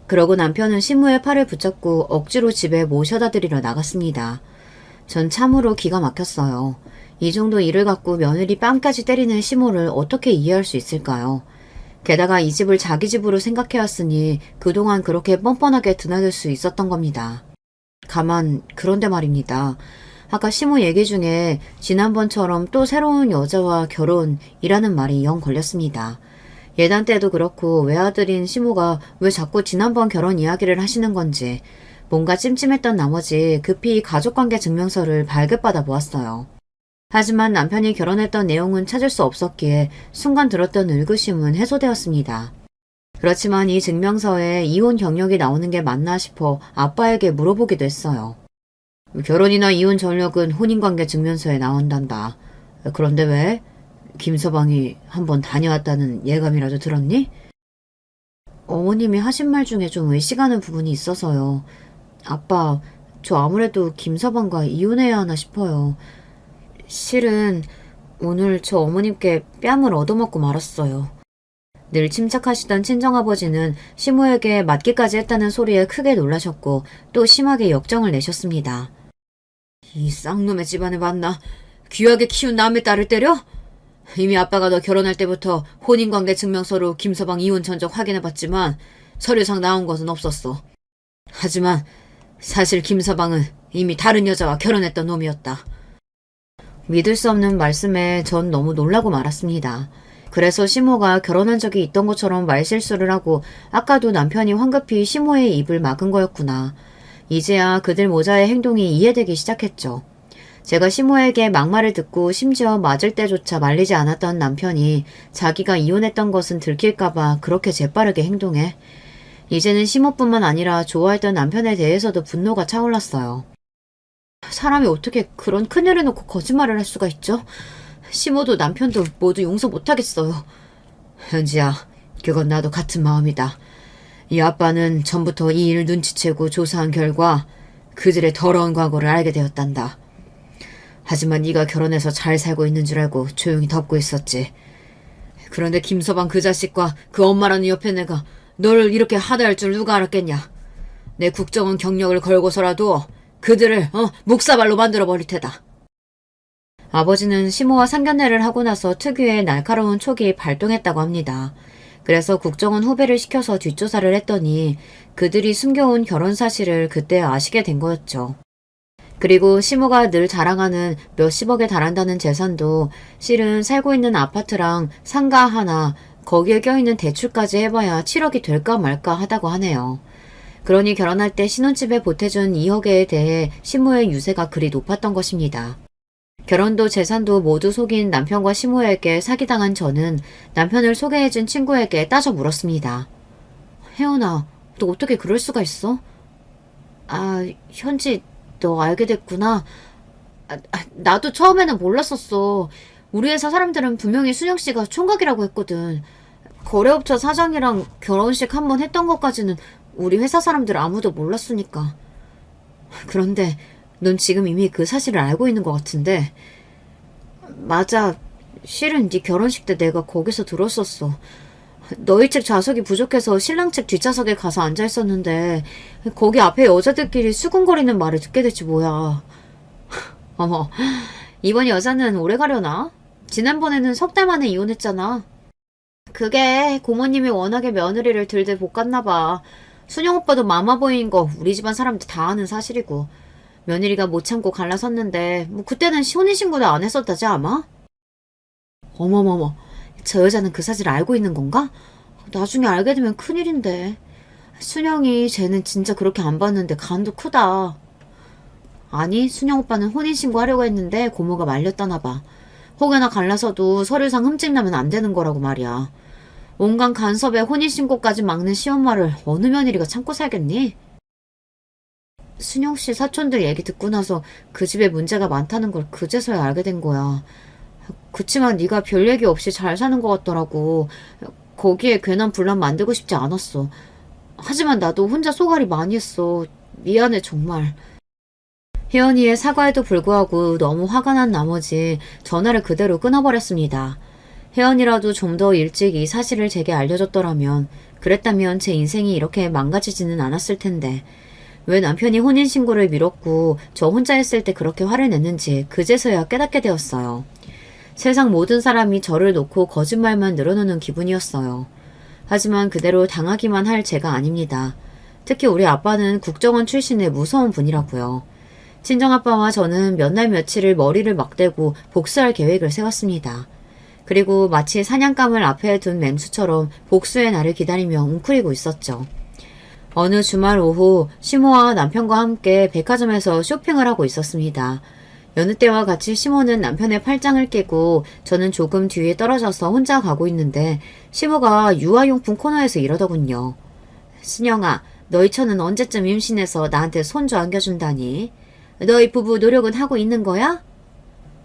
그러고 남편은 시모의 팔을 붙잡고 억지로 집에 모셔다 드리러 나갔습니다. 전 참으로 기가 막혔어요. 이 정도 일을 갖고 며느리 뺨까지 때리는 시모를 어떻게 이해할 수 있을까요? 게다가 이 집을 자기 집으로 생각해왔으니 그동안 그렇게 뻔뻔하게 드나들 수 있었던 겁니다. 가만, 그런데 말입니다. 아까 시모 얘기 중에 지난번처럼 또 새로운 여자와 결혼이라는 말이 영 걸렸습니다. 예단 때도 그렇고 외아들인 시모가 왜 자꾸 지난번 결혼 이야기를 하시는 건지 뭔가 찜찜했던 나머지 급히 가족관계 증명서를 발급받아 보았어요. 하지만 남편이 결혼했던 내용은 찾을 수 없었기에 순간 들었던 의구심은 해소되었습니다. 그렇지만 이 증명서에 이혼 경력이 나오는 게 맞나 싶어 아빠에게 물어보기도 했어요. 결혼이나 이혼 전력은 혼인관계 증명서에 나온단다. 그런데 왜? 김서방이 한번 다녀왔다는 예감이라도 들었니? 어머님이 하신 말 중에 좀 의식하는 부분이 있어서요. 아빠, 저 아무래도 김서방과 이혼해야 하나 싶어요. 실은 오늘 저 어머님께 뺨을 얻어먹고 말았어요. 늘 침착하시던 친정아버지는 시모에게 맞기까지 했다는 소리에 크게 놀라셨고 또 심하게 역정을 내셨습니다. 이 쌍놈의 집안에 맞나? 귀하게 키운 남의 딸을 때려? 이미 아빠가 너 결혼할 때부터 혼인관계 증명서로 김서방 이혼 전적 확인해봤지만 서류상 나온 것은 없었어. 하지만 사실 김서방은 이미 다른 여자와 결혼했던 놈이었다. 믿을 수 없는 말씀에 전 너무 놀라고 말았습니다. 그래서 시모가 결혼한 적이 있던 것처럼 말실수를 하고 아까도 남편이 황급히 시모의 입을 막은 거였구나. 이제야 그들 모자의 행동이 이해되기 시작했죠. 제가 시모에게 막말을 듣고 심지어 맞을 때조차 말리지 않았던 남편이 자기가 이혼했던 것은 들킬까봐 그렇게 재빠르게 행동해. 이제는 시모뿐만 아니라 좋아했던 남편에 대해서도 분노가 차올랐어요. 사람이 어떻게 그런 큰일을 놓고 거짓말을 할 수가 있죠? 시모도 남편도 모두 용서 못하겠어요. 현지야, 그건 나도 같은 마음이다. 이 아빠는 전부터 이 일 눈치채고 조사한 결과 그들의 더러운 과거를 알게 되었단다. 하지만 네가 결혼해서 잘 살고 있는 줄 알고 조용히 덮고 있었지. 그런데 김서방 그 자식과 그 엄마라는 옆에 내가 너를 이렇게 하다할 줄 누가 알았겠냐. 내 국정원 경력을 걸고서라도 그들을 묵사발로 만들어버릴 테다. 아버지는 시모와 상견례를 하고 나서 특유의 날카로운 촉이 발동했다고 합니다. 그래서 국정원 후배를 시켜서 뒷조사를 했더니 그들이 숨겨온 결혼 사실을 그때 아시게 된 거였죠. 그리고 시모가 늘 자랑하는 몇십억에 달한다는 재산도 실은 살고 있는 아파트랑 상가 하나, 거기에 껴있는 대출까지 해봐야 7억이 될까 말까 하다고 하네요. 그러니 결혼할 때 신혼집에 보태준 2억에 대해 시모의 유세가 그리 높았던 것입니다. 결혼도 재산도 모두 속인 남편과 시모에게 사기당한 저는 남편을 소개해준 친구에게 따져 물었습니다. 혜원아, 너 어떻게 그럴 수가 있어? 현지, 너 알게 됐구나. 나도 처음에는 몰랐었어. 우리 회사 사람들은 분명히 순영씨가 총각이라고 했거든. 거래업체 사장이랑 결혼식 한 번 했던 것까지는 우리 회사 사람들 아무도 몰랐으니까. 그런데 넌 지금 이미 그 사실을 알고 있는 것 같은데. 맞아. 실은 네 결혼식 때 내가 거기서 들었었어. 너희 측 좌석이 부족해서 신랑 측 뒷좌석에 가서 앉아있었는데 거기 앞에 여자들끼리 수군거리는 말을 듣게 됐지 뭐야. 어머, 이번 여자는 오래 가려나? 지난번에는 석 달 만에 이혼했잖아. 그게 고모님이 워낙에 며느리를 들들 볶았나봐. 순영 오빠도 마마보이인 거 우리 집안 사람들 다 아는 사실이고 며느리가 못 참고 갈라섰는데 그때는 혼인신고도 안 했었다지 아마? 어머머머, 저 여자는 그 사실을 알고 있는 건가? 나중에 알게 되면 큰일인데. 순영이 쟤는 진짜 그렇게 안 봤는데 간도 크다. 아니, 순영 오빠는 혼인신고 하려고 했는데 고모가 말렸다나 봐. 혹여나 갈라서도 서류상 흠집 나면 안 되는 거라고 말이야. 온갖 간섭에 혼인신고까지 막는 시엄마를 어느 며느리가 참고 살겠니? 순영씨 사촌들 얘기 듣고 나서 그 집에 문제가 많다는 걸 그제서야 알게 된 거야. 그치만 네가 별 얘기 없이 잘 사는 것 같더라고. 거기에 괜한 분란 만들고 싶지 않았어. 하지만 나도 혼자 쏘가리 많이 했어. 미안해 정말. 혜연이의 사과에도 불구하고 너무 화가 난 나머지 전화를 그대로 끊어버렸습니다. 혜연이라도 좀 더 일찍 이 사실을 제게 알려줬더라면, 그랬다면 제 인생이 이렇게 망가지지는 않았을 텐데, 왜 남편이 혼인신고를 미뤘고 저 혼자 했을 때 그렇게 화를 냈는지 그제서야 깨닫게 되었어요. 세상 모든 사람이 저를 놓고 거짓말만 늘어놓는 기분이었어요. 하지만 그대로 당하기만 할 제가 아닙니다. 특히 우리 아빠는 국정원 출신의 무서운 분이라고요. 친정아빠와 저는 몇 날 며칠을 머리를 막대고 복수할 계획을 세웠습니다. 그리고 마치 사냥감을 앞에 둔 맹수처럼 복수의 날을 기다리며 웅크리고 있었죠. 어느 주말 오후 시모와 남편과 함께 백화점에서 쇼핑을 하고 있었습니다. 여느 때와 같이 시모는 남편의 팔짱을 끼고 저는 조금 뒤에 떨어져서 혼자 가고 있는데 시모가 유아용품 코너에서 이러더군요. 순영아, 너희 처는 언제쯤 임신해서 나한테 손주 안겨준다니? 너희 부부 노력은 하고 있는 거야?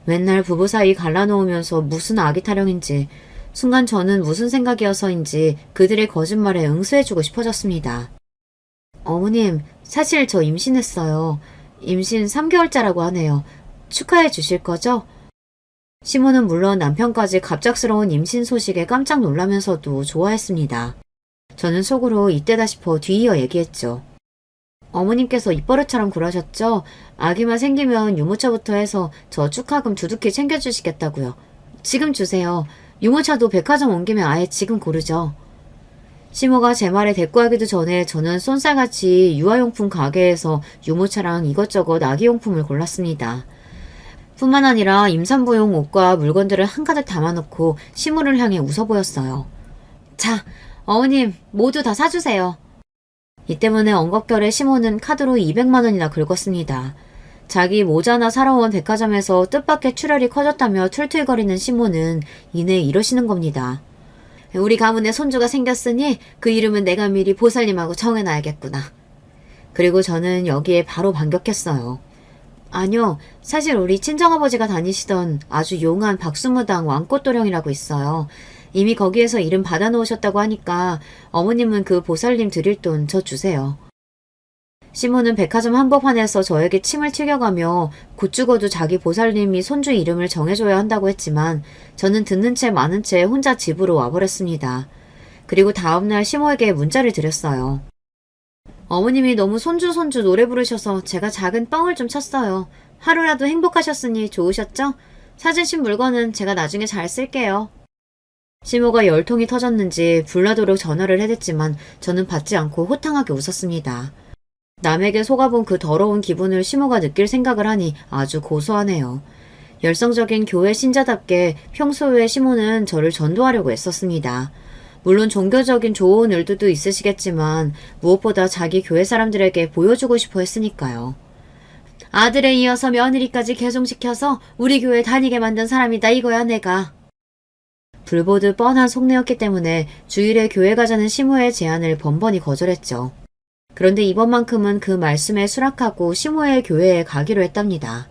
맨날 부부 사이 갈라놓으면서 무슨 아기 타령인지 순간 저는 무슨 생각이어서인지 그들의 거짓말에 응수해주고 싶어졌습니다. 어머님, 사실 저 임신했어요. 임신 3개월째라고 하네요. 축하해 주실 거죠? 시모는 물론 남편까지 갑작스러운 임신 소식에 깜짝 놀라면서도 좋아했습니다. 저는 속으로 이때다 싶어 뒤이어 얘기했죠. 어머님께서 입버릇처럼 그러셨죠? 아기만 생기면 유모차부터 해서 저 축하금 두둑히 챙겨주시겠다고요. 지금 주세요. 유모차도 백화점 온 김에 아예 지금 고르죠. 시모가 제 말에 대꾸하기도 전에 저는 쏜살같이 유아용품 가게에서 유모차랑 이것저것 아기용품을 골랐습니다. 뿐만 아니라 임산부용 옷과 물건들을 한가득 담아놓고 시모를 향해 웃어 보였어요. 자, 어머님 모두 다 사주세요. 이 때문에 엉겁결에 시모는 카드로 200만 원이나 긁었습니다. 자기 모자나 사러 온 백화점에서 뜻밖의 출혈이 커졌다며 툴툴거리는 시모는 이내 이러시는 겁니다. 우리 가문에 손주가 생겼으니 그 이름은 내가 미리 보살님하고 정해놔야겠구나. 그리고 저는 여기에 바로 반격했어요. 아니요, 사실 우리 친정아버지가 다니시던 아주 용한 박수무당 왕꽃도령이라고 있어요. 이미 거기에서 이름 받아놓으셨다고 하니까 어머님은 그 보살님 드릴 돈 저 주세요. 시모는 백화점 한복판에서 저에게 침을 튀겨가며 곧 죽어도 자기 보살님이 손주 이름을 정해줘야 한다고 했지만 저는 듣는 채 마는 채 혼자 집으로 와버렸습니다. 그리고 다음날 시모에게 문자를 드렸어요. 어머님이 너무 손주 노래 부르셔서 제가 작은 뻥을 좀 쳤어요. 하루라도 행복하셨으니 좋으셨죠? 사주신 물건은 제가 나중에 잘 쓸게요. 시모가 열통이 터졌는지 불나도록 전화를 해댔지만 저는 받지 않고 호탕하게 웃었습니다. 남에게 속아본 그 더러운 기분을 시모가 느낄 생각을 하니 아주 고소하네요. 열성적인 교회 신자답게 평소에 시모는 저를 전도하려고 애썼습니다. 물론 종교적인 좋은 의도도 있으시겠지만 무엇보다 자기 교회 사람들에게 보여주고 싶어 했으니까요. 아들에 이어서 며느리까지 개종시켜서 우리 교회 다니게 만든 사람이다 이거야 내가. 불보듯 뻔한 속내였기 때문에 주일에 교회 가자는 시모의 제안을 번번이 거절했죠. 그런데 이번만큼은 그 말씀에 수락하고 시모의 교회에 가기로 했답니다.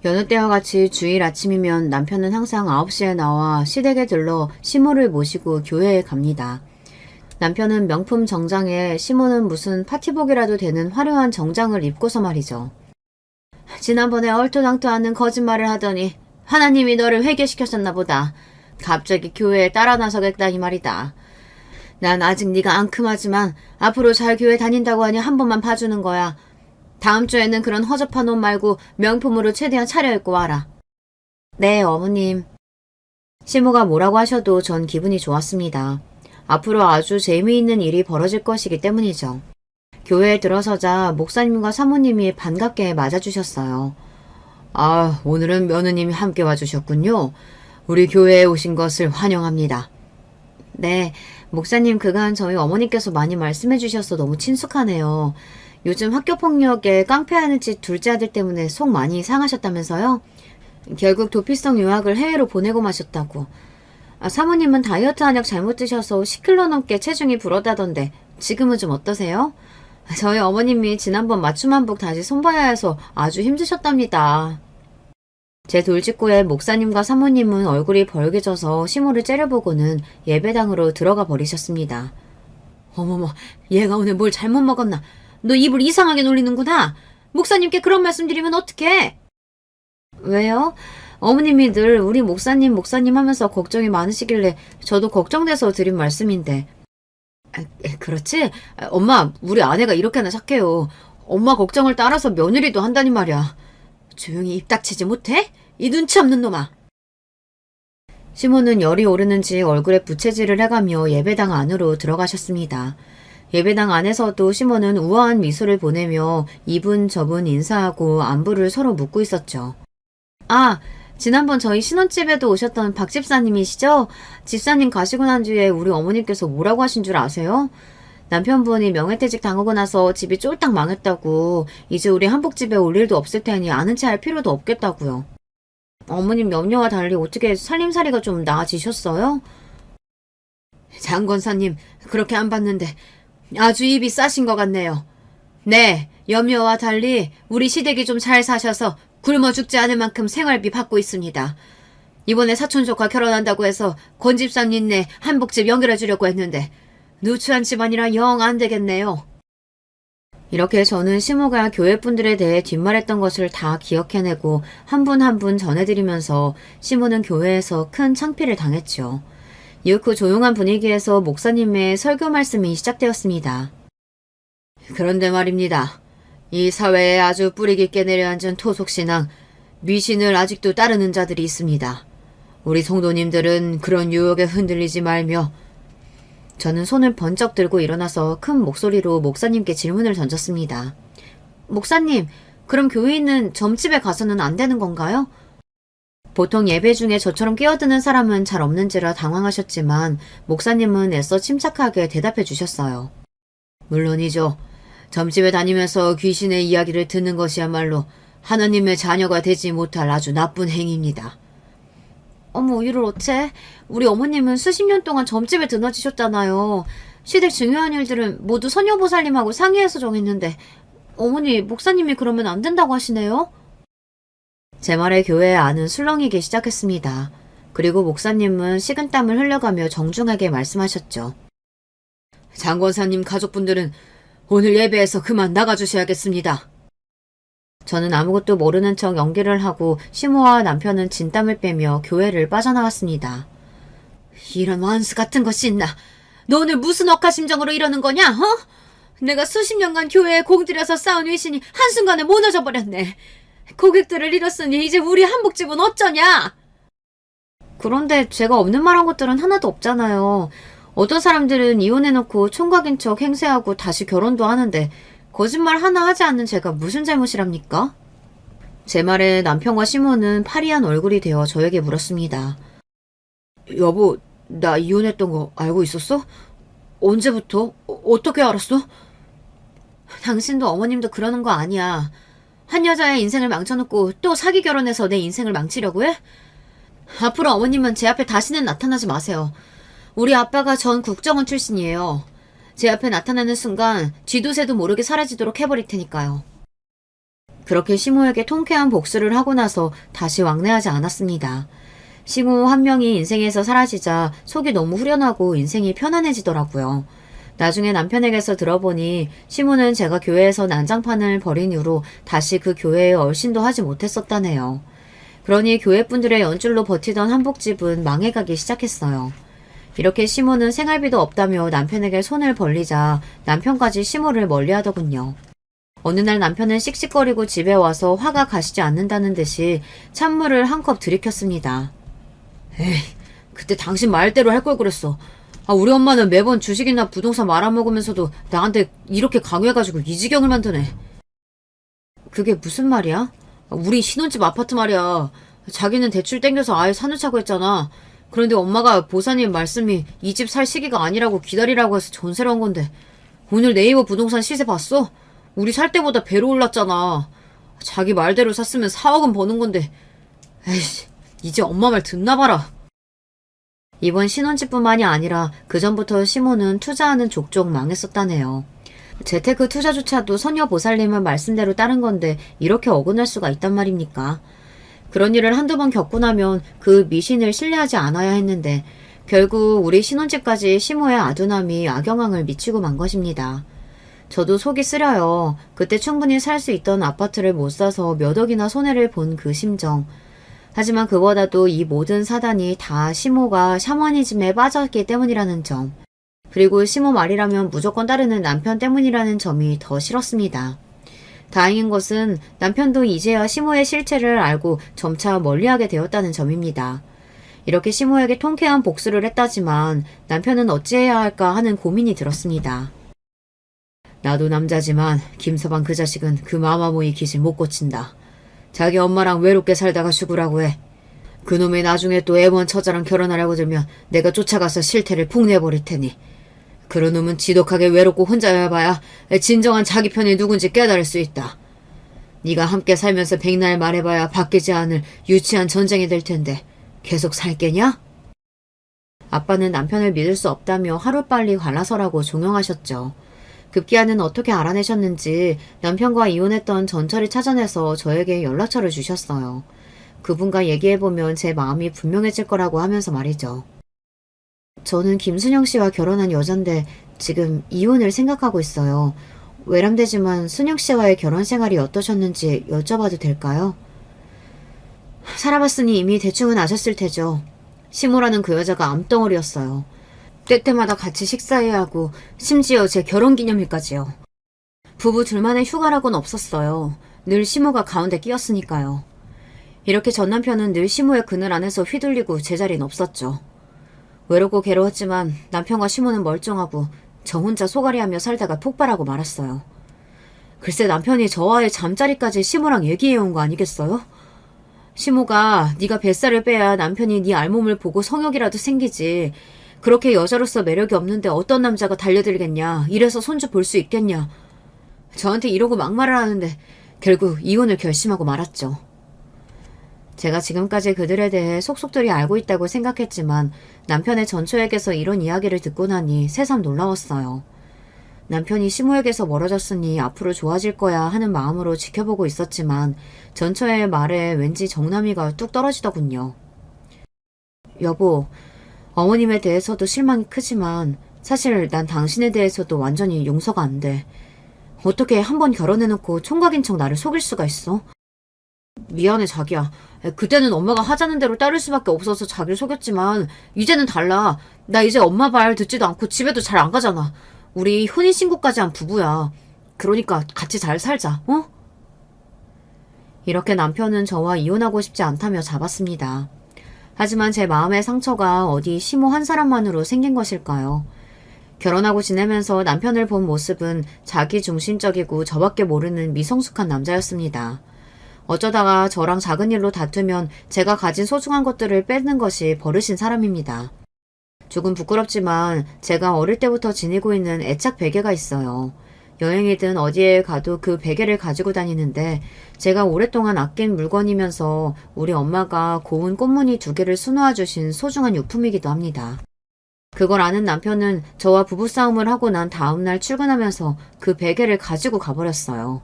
여느 때와 같이 주일 아침이면 남편은 항상 9시에 나와 시댁에 들러 시모를 모시고 교회에 갑니다. 남편은 명품 정장에 시모는 무슨 파티복이라도 되는 화려한 정장을 입고서 말이죠. 지난번에 얼토당토하는 거짓말을 하더니 하나님이 너를 회개시켰었나 보다. 갑자기 교회에 따라 나서겠다니 말이다. 난 아직 네가 앙큼하지만 앞으로 잘 교회 다닌다고 하니 한 번만 봐주는 거야. 다음 주에는 그런 허접한 옷 말고 명품으로 최대한 차려입고 와라. 네, 어머님. 시모가 뭐라고 하셔도 전 기분이 좋았습니다. 앞으로 아주 재미있는 일이 벌어질 것이기 때문이죠. 교회에 들어서자 목사님과 사모님이 반갑게 맞아주셨어요. 아, 오늘은 며느님이 함께 와주셨군요. 우리 교회에 오신 것을 환영합니다. 네, 목사님 그간 저희 어머니께서 많이 말씀해 주셔서 너무 친숙하네요. 요즘 학교폭력에 깡패하는 짓 둘째 아들 때문에 속 많이 상하셨다면서요? 결국 도피성 유학을 해외로 보내고 마셨다고. 사모님은 다이어트 한약 잘못 드셔서 10kg 넘게 체중이 불었다던데 지금은 좀 어떠세요? 저희 어머님이 지난번 맞춤 한복 다시 손봐야 해서 아주 힘드셨답니다. 제 돌직구에 목사님과 사모님은 얼굴이 벌개져서 시모를 째려보고는 예배당으로 들어가 버리셨습니다. 어머머, 얘가 오늘 뭘 잘못 먹었나? 너 입을 이상하게 놀리는구나. 목사님께 그런 말씀 드리면 어떡해? 왜요? 어머님이 늘 우리 목사님 하면서 걱정이 많으시길래 저도 걱정돼서 드린 말씀인데. 그렇지? 엄마, 우리 아내가 이렇게나 착해요. 엄마 걱정을 따라서 며느리도 한다니 말이야. 조용히 입 닥치지 못해? 이 눈치 없는 놈아. 시몬은 열이 오르는지 얼굴에 부채질을 해가며 예배당 안으로 들어가셨습니다. 예배당 안에서도 시몬은 우아한 미소를 보내며 이분저분 인사하고 안부를 서로 묻고 있었죠. 아, 지난번 저희 신혼집에도 오셨던 박 집사님이시죠? 집사님 가시고 난 뒤에 우리 어머님께서 뭐라고 하신 줄 아세요? 남편분이 명예퇴직 당하고 나서 집이 쫄딱 망했다고, 이제 우리 한복집에 올 일도 없을 테니 아는 체 할 필요도 없겠다고요. 어머님 염려와 달리 어떻게 살림살이가 좀 나아지셨어요? 장 권사님, 그렇게 안 봤는데 아주 입이 싸신 것 같네요. 네, 염려와 달리 우리 시댁이 좀 잘 사셔서 굶어 죽지 않을 만큼 생활비 받고 있습니다. 이번에 사촌 조카 결혼한다고 해서 권 집사님네 한복집 연결해 주려고 했는데 누추한 집안이라 영 안 되겠네요. 이렇게 저는 시모가 교회분들에 대해 뒷말했던 것을 다 기억해내고 한 분 한 분 전해드리면서 시모는 교회에서 큰 창피를 당했죠. 이후 그 조용한 분위기에서 목사님의 설교 말씀이 시작되었습니다. 그런데 말입니다. 이 사회에 아주 뿌리 깊게 내려앉은 토속신앙, 미신을 아직도 따르는 자들이 있습니다. 우리 성도님들은 그런 유혹에 흔들리지 말며. 저는 손을 번쩍 들고 일어나서 큰 목소리로 목사님께 질문을 던졌습니다. 목사님, 그럼 교인은 점집에 가서는 안 되는 건가요? 보통 예배 중에 저처럼 끼어드는 사람은 잘 없는지라 당황하셨지만 목사님은 애써 침착하게 대답해 주셨어요. 물론이죠. 점집에 다니면서 귀신의 이야기를 듣는 것이야말로 하나님의 자녀가 되지 못할 아주 나쁜 행위입니다. 어머, 이를 어째? 우리 어머님은 수십 년 동안 점집에 드나지셨잖아요. 시댁 중요한 일들은 모두 선녀보살님하고 상의해서 정했는데 어머니, 목사님이 그러면 안 된다고 하시네요? 제 말에 교회의 안은 술렁이기 시작했습니다. 그리고 목사님은 식은땀을 흘려가며 정중하게 말씀하셨죠. 장권사님 가족분들은 오늘 예배에서 그만 나가주셔야겠습니다. 저는 아무것도 모르는 척 연기를 하고 시모와 남편은 진땀을 빼며 교회를 빠져나갔습니다. 이런 완수 같은 것이 있나? 너 오늘 무슨 억하심정으로 이러는 거냐? 어? 내가 수십 년간 교회에 공들여서 쌓은 위신이 한순간에 무너져 버렸네. 고객들을 잃었으니 이제 우리 한복집은 어쩌냐? 그런데 제가 없는 말 한 것들은 하나도 없잖아요. 어떤 사람들은 이혼해놓고 총각인 척 행세하고 다시 결혼도 하는데 거짓말 하나 하지 않는 제가 무슨 잘못이랍니까? 제 말에 남편과 시모는 파리한 얼굴이 되어 저에게 물었습니다. 여보, 나 이혼했던 거 알고 있었어? 언제부터? 어떻게 알았어? 당신도 어머님도 그러는 거 아니야. 한 여자의 인생을 망쳐놓고 또 사기 결혼해서 내 인생을 망치려고 해? 앞으로 어머님은 제 앞에 다시는 나타나지 마세요. 우리 아빠가 전 국정원 출신이에요. 제 앞에 나타나는 순간 쥐도 새도 모르게 사라지도록 해버릴 테니까요. 그렇게 시모에게 통쾌한 복수를 하고 나서 다시 왕래하지 않았습니다. 시모 한 명이 인생에서 사라지자 속이 너무 후련하고 인생이 편안해지더라고요. 나중에 남편에게서 들어보니 시모는 제가 교회에서 난장판을 벌인 이후로 다시 그 교회에 얼씬도 하지 못했었다네요. 그러니 교회분들의 연줄로 버티던 한복집은 망해가기 시작했어요. 이렇게 시모는 생활비도 없다며 남편에게 손을 벌리자 남편까지 시모를 멀리하더군요. 어느 날 남편은 씩씩거리고 집에 와서 화가 가시지 않는다는 듯이 찬물을 한 컵 들이켰습니다. 에이, 그때 당신 말대로 할 걸 그랬어. 우리 엄마는 매번 주식이나 부동산 말아먹으면서도 나한테 이렇게 강요해가지고 이 지경을 만드네. 그게 무슨 말이야? 우리 신혼집 아파트 말이야. 자기는 대출 땡겨서 아예 사놓자고 했잖아. 그런데 엄마가 보사님 말씀이 이 집 살 시기가 아니라고 기다리라고 해서 전세를 한 건데 오늘 네이버 부동산 시세 봤어? 우리 살 때보다 배로 올랐잖아. 자기 말대로 샀으면 4억은 버는 건데 에이씨, 이제 엄마 말 듣나 봐라. 이번 신혼집뿐만이 아니라 그전부터 시모는 투자하는 족족 망했었다네요. 재테크 투자조차도 선녀보살님은 말씀대로 따른 건데 이렇게 어긋날 수가 있단 말입니까? 그런 일을 한두 번 겪고 나면 그 미신을 신뢰하지 않아야 했는데 결국 우리 신혼집까지 시모의 아둔함이 악영향을 미치고 만 것입니다. 저도 속이 쓰려요. 그때 충분히 살 수 있던 아파트를 못 사서 몇 억이나 손해를 본 그 심정. 하지만 그보다도 이 모든 사단이 다 시모가 샤머니즘에 빠졌기 때문이라는 점. 그리고 시모 말이라면 무조건 따르는 남편 때문이라는 점이 더 싫었습니다. 다행인 것은 남편도 이제야 시모의 실체를 알고 점차 멀리하게 되었다는 점입니다. 이렇게 시모에게 통쾌한 복수를 했다지만 남편은 어찌해야 할까 하는 고민이 들었습니다. 나도 남자지만 김서방 그 자식은 그 마마무이 기질 못 고친다. 자기 엄마랑 외롭게 살다가 죽으라고 해. 그놈이 나중에 또 애먼 처자랑 결혼하려고 들면 내가 쫓아가서 실태를 폭내버릴 테니. 그런 놈은 지독하게 외롭고 혼자여봐야 진정한 자기 편이 누군지 깨달을 수 있다. 네가 함께 살면서 백날 말해봐야 바뀌지 않을 유치한 전쟁이 될 텐데 계속 살게냐? 아빠는 남편을 믿을 수 없다며 하루빨리 관라서라고 종용하셨죠. 급기야는 어떻게 알아내셨는지 남편과 이혼했던 전철을 찾아내서 저에게 연락처를 주셨어요. 그분과 얘기해보면 제 마음이 분명해질 거라고 하면서 말이죠. 저는 김순영 씨와 결혼한 여잔데 지금 이혼을 생각하고 있어요. 외람되지만 순영 씨와의 결혼 생활이 어떠셨는지 여쭤봐도 될까요? 살아봤으니 이미 대충은 아셨을 테죠. 시모라는 그 여자가 암덩어리였어요. 때때마다 같이 식사해야 하고 심지어 제 결혼기념일까지요. 부부 둘만의 휴가라고는 없었어요. 늘 시모가 가운데 끼었으니까요. 이렇게 전 남편은 늘 시모의 그늘 안에서 휘둘리고 제자리는 없었죠. 외롭고 괴로웠지만 남편과 시모는 멀쩡하고 저 혼자 소갈이하며 살다가 폭발하고 말았어요. 글쎄 남편이 저와의 잠자리까지 시모랑 얘기해온 거 아니겠어요? 시모가 네가 뱃살을 빼야 남편이 네 알몸을 보고 성욕이라도 생기지. 그렇게 여자로서 매력이 없는데 어떤 남자가 달려들겠냐. 이래서 손주 볼 수 있겠냐. 저한테 이러고 막말을 하는데 결국 이혼을 결심하고 말았죠. 제가 지금까지 그들에 대해 속속들이 알고 있다고 생각했지만 남편의 전초에게서 이런 이야기를 듣고 나니 새삼 놀라웠어요. 남편이 시모에게서 멀어졌으니 앞으로 좋아질 거야 하는 마음으로 지켜보고 있었지만 전처의 말에 왠지 정남이가 뚝 떨어지더군요. 여보, 어머님에 대해서도 실망이 크지만 사실 난 당신에 대해서도 완전히 용서가 안 돼. 어떻게 한 번 결혼해놓고 총각인 척 나를 속일 수가 있어? 미안해 자기야. 그때는 엄마가 하자는 대로 따를 수밖에 없어서 자기를 속였지만 이제는 달라. 나 이제 엄마 말 듣지도 않고 집에도 잘 안 가잖아. 우리 혼인신고까지 한 부부야. 그러니까 같이 잘 살자, 어? 이렇게 남편은 저와 이혼하고 싶지 않다며 잡았습니다. 하지만 제 마음의 상처가 어디 시모 한 사람만으로 생긴 것일까요? 결혼하고 지내면서 남편을 본 모습은 자기중심적이고 저밖에 모르는 미성숙한 남자였습니다. 어쩌다가 저랑 작은 일로 다투면 제가 가진 소중한 것들을 뺏는 것이 버릇인 사람입니다. 조금 부끄럽지만 제가 어릴 때부터 지니고 있는 애착 베개가 있어요. 여행이든 어디에 가도 그 베개를 가지고 다니는데 제가 오랫동안 아낀 물건이면서 우리 엄마가 고운 꽃무늬 2개를 수놓아 주신 소중한 유품이기도 합니다. 그걸 아는 남편은 저와 부부싸움을 하고 난 다음날 출근하면서 그 베개를 가지고 가버렸어요.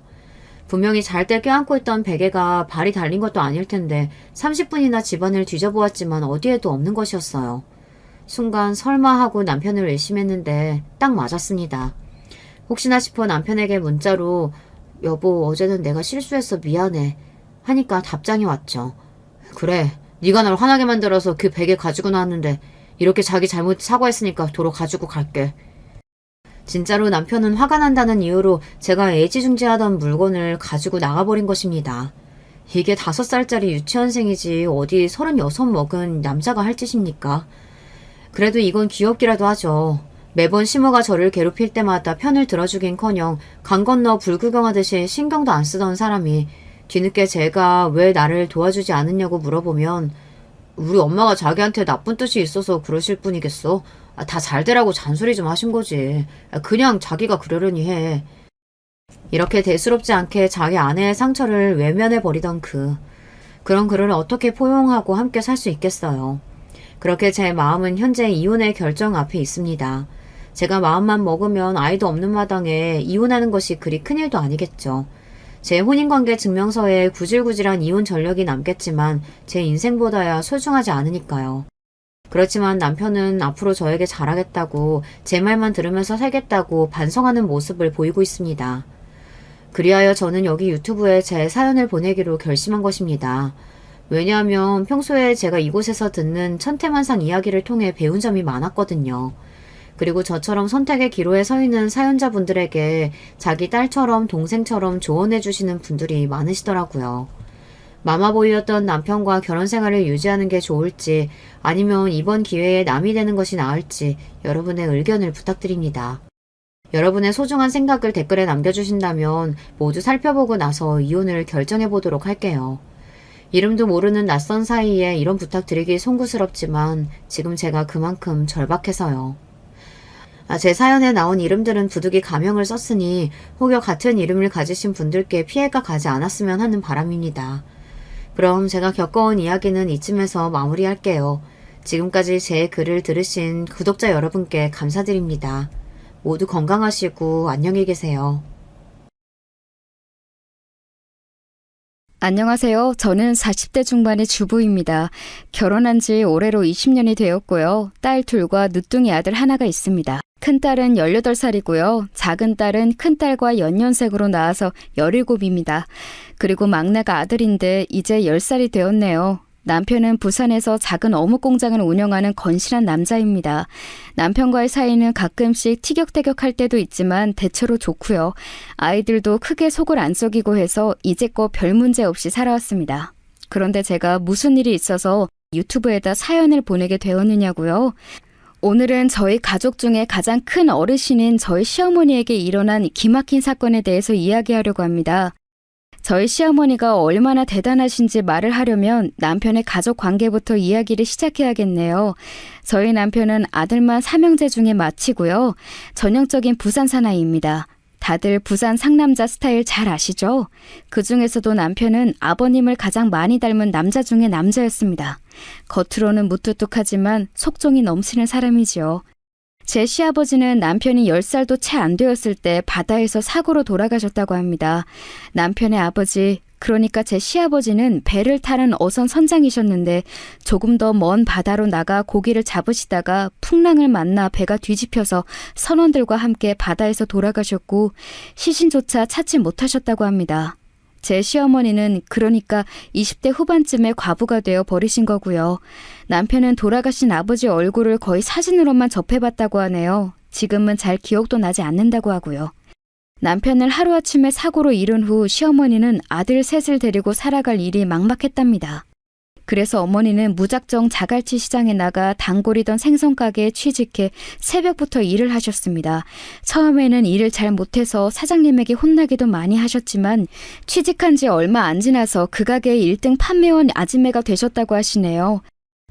분명히 잘 때 껴안고 있던 베개가 발이 달린 것도 아닐 텐데 30분이나 집안을 뒤져보았지만 어디에도 없는 것이었어요. 순간 설마 하고 남편을 의심했는데 딱 맞았습니다. 혹시나 싶어 남편에게 문자로 여보 어제는 내가 실수해서 미안해 하니까 답장이 왔죠. 그래 네가 날 화나게 만들어서 그 베개 가지고 나왔는데 이렇게 자기 잘못 사과했으니까 도로 가지고 갈게. 진짜로 남편은 화가 난다는 이유로 제가 애지중지하던 물건을 가지고 나가버린 것입니다. 이게 5살짜리 유치원생이지 어디 36 먹은 남자가 할 짓입니까? 그래도 이건 귀엽기라도 하죠. 매번 시모가 저를 괴롭힐 때마다 편을 들어주긴커녕 강 건너 불구경하듯이 신경도 안 쓰던 사람이 뒤늦게 제가 왜 나를 도와주지 않느냐고 물어보면 우리 엄마가 자기한테 나쁜 뜻이 있어서 그러실 뿐이겠어. 다 잘되라고 잔소리 좀 하신 거지. 그냥 자기가 그러려니 해. 이렇게 대수롭지 않게 자기 아내의 상처를 외면해버리던 그런 그를 어떻게 포용하고 함께 살 수 있겠어요. 그렇게 제 마음은 현재 이혼의 결정 앞에 있습니다. 제가 마음만 먹으면 아이도 없는 마당에 이혼하는 것이 그리 큰일도 아니겠죠. 제 혼인관계 증명서에 구질구질한 이혼 전력이 남겠지만 제 인생보다야 소중하지 않으니까요. 그렇지만 남편은 앞으로 저에게 잘하겠다고 제 말만 들으면서 살겠다고 반성하는 모습을 보이고 있습니다. 그리하여 저는 여기 유튜브에 제 사연을 보내기로 결심한 것입니다. 왜냐하면 평소에 제가 이곳에서 듣는 천태만상 이야기를 통해 배운 점이 많았거든요. 그리고 저처럼 선택의 기로에 서 있는 사연자분들에게 자기 딸처럼 동생처럼 조언해 주시는 분들이 많으시더라고요. 마마보이였던 남편과 결혼 생활을 유지하는 게 좋을지 아니면 이번 기회에 남이 되는 것이 나을지 여러분의 의견을 부탁드립니다. 여러분의 소중한 생각을 댓글에 남겨주신다면 모두 살펴보고 나서 이혼을 결정해 보도록 할게요. 이름도 모르는 낯선 사이에 이런 부탁드리기 송구스럽지만 지금 제가 그만큼 절박해서요. 제 사연에 나온 이름들은 부득이 가명을 썼으니 혹여 같은 이름을 가지신 분들께 피해가 가지 않았으면 하는 바람입니다. 그럼 제가 겪어온 이야기는 이쯤에서 마무리할게요. 지금까지 제 글을 들으신 구독자 여러분께 감사드립니다. 모두 건강하시고 안녕히 계세요. 안녕하세요. 저는 40대 중반의 주부입니다. 결혼한 지 올해로 20년이 되었고요. 딸 둘과 늦둥이 아들 하나가 있습니다. 큰딸은 18살이고요. 작은 딸은 큰딸과 연년생으로 낳아서 17입니다. 그리고 막내가 아들인데 이제 10살이 되었네요. 남편은 부산에서 작은 어묵 공장을 운영하는 건실한 남자입니다. 남편과의 사이는 가끔씩 티격태격할 때도 있지만 대체로 좋고요. 아이들도 크게 속을 안 썩이고 해서 이제껏 별 문제 없이 살아왔습니다. 그런데 제가 무슨 일이 있어서 유튜브에다 사연을 보내게 되었느냐고요? 오늘은 저희 가족 중에 가장 큰 어르신인 저희 시어머니에게 일어난 기막힌 사건에 대해서 이야기하려고 합니다. 저희 시어머니가 얼마나 대단하신지 말을 하려면 남편의 가족 관계부터 이야기를 시작해야겠네요. 저희 남편은 아들만 3형제 중에 맏이고요. 전형적인 부산 사나이입니다. 다들 부산 상남자 스타일 잘 아시죠? 그 중에서도 남편은 아버님을 가장 많이 닮은 남자 중에 남자였습니다. 겉으로는 무뚝뚝하지만 속정이 넘치는 사람이지요. 제 시아버지는 남편이 10살도 채 안 되었을 때 바다에서 사고로 돌아가셨다고 합니다. 남편의 아버지, 그러니까 제 시아버지는 배를 타는 어선 선장이셨는데 조금 더 먼 바다로 나가 고기를 잡으시다가 풍랑을 만나 배가 뒤집혀서 선원들과 함께 바다에서 돌아가셨고 시신조차 찾지 못하셨다고 합니다. 제 시어머니는 그러니까 20대 후반쯤에 과부가 되어 버리신 거고요. 남편은 돌아가신 아버지 얼굴을 거의 사진으로만 접해봤다고 하네요. 지금은 잘 기억도 나지 않는다고 하고요. 남편을 하루아침에 사고로 잃은 후 시어머니는 아들 셋을 데리고 살아갈 일이 막막했답니다. 그래서 어머니는 무작정 자갈치 시장에 나가 단골이던 생선가게에 취직해 새벽부터 일을 하셨습니다. 처음에는 일을 잘 못해서 사장님에게 혼나기도 많이 하셨지만 취직한 지 얼마 안 지나서 그 가게의 1등 판매원 아지매가 되셨다고 하시네요.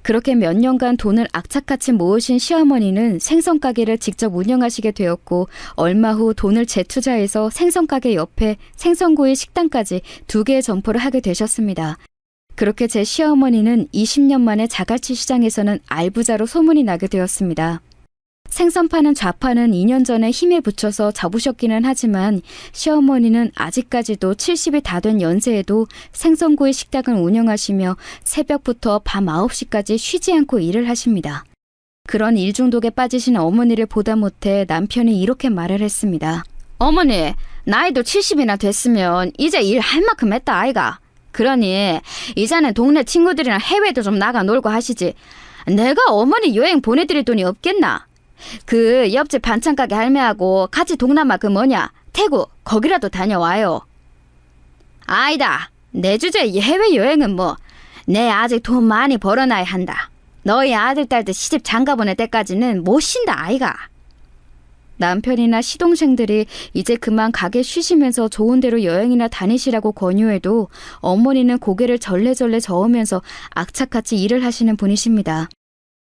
그렇게 몇 년간 돈을 악착같이 모으신 시어머니는 생선가게를 직접 운영하시게 되었고 얼마 후 돈을 재투자해서 생선가게 옆에 생선구이 식당까지 2개의 점포를 하게 되셨습니다. 그렇게 제 시어머니는 20년 만에 자갈치 시장에서는 알부자로 소문이 나게 되었습니다. 생선 파는 좌파는 2년 전에 힘에 부쳐서 접으셨기는 하지만 시어머니는 아직까지도 70이 다 된 연세에도 생선구이 식당을 운영하시며 새벽부터 밤 9시까지 쉬지 않고 일을 하십니다. 그런 일 중독에 빠지신 어머니를 보다 못해 남편이 이렇게 말을 했습니다. 어머니, 나이도 70이나 됐으면 이제 일 할 만큼 했다 아이가. 그러니 이제는 동네 친구들이랑 해외도 좀 나가 놀고 하시지. 내가 어머니 여행 보내드릴 돈이 없겠나? 그 옆집 반찬가게 할매하고 같이 동남아 그 뭐냐 태국 거기라도 다녀와요. 아니다. 내 주제 이 해외여행은 뭐 내 아직 돈 많이 벌어놔야 한다. 너희 아들 딸들 시집 장가 보낼 때까지는 못 쉰다 아이가. 남편이나 시동생들이 이제 그만 가게 쉬시면서 좋은 데로 여행이나 다니시라고 권유해도 어머니는 고개를 절레절레 저으면서 악착같이 일을 하시는 분이십니다.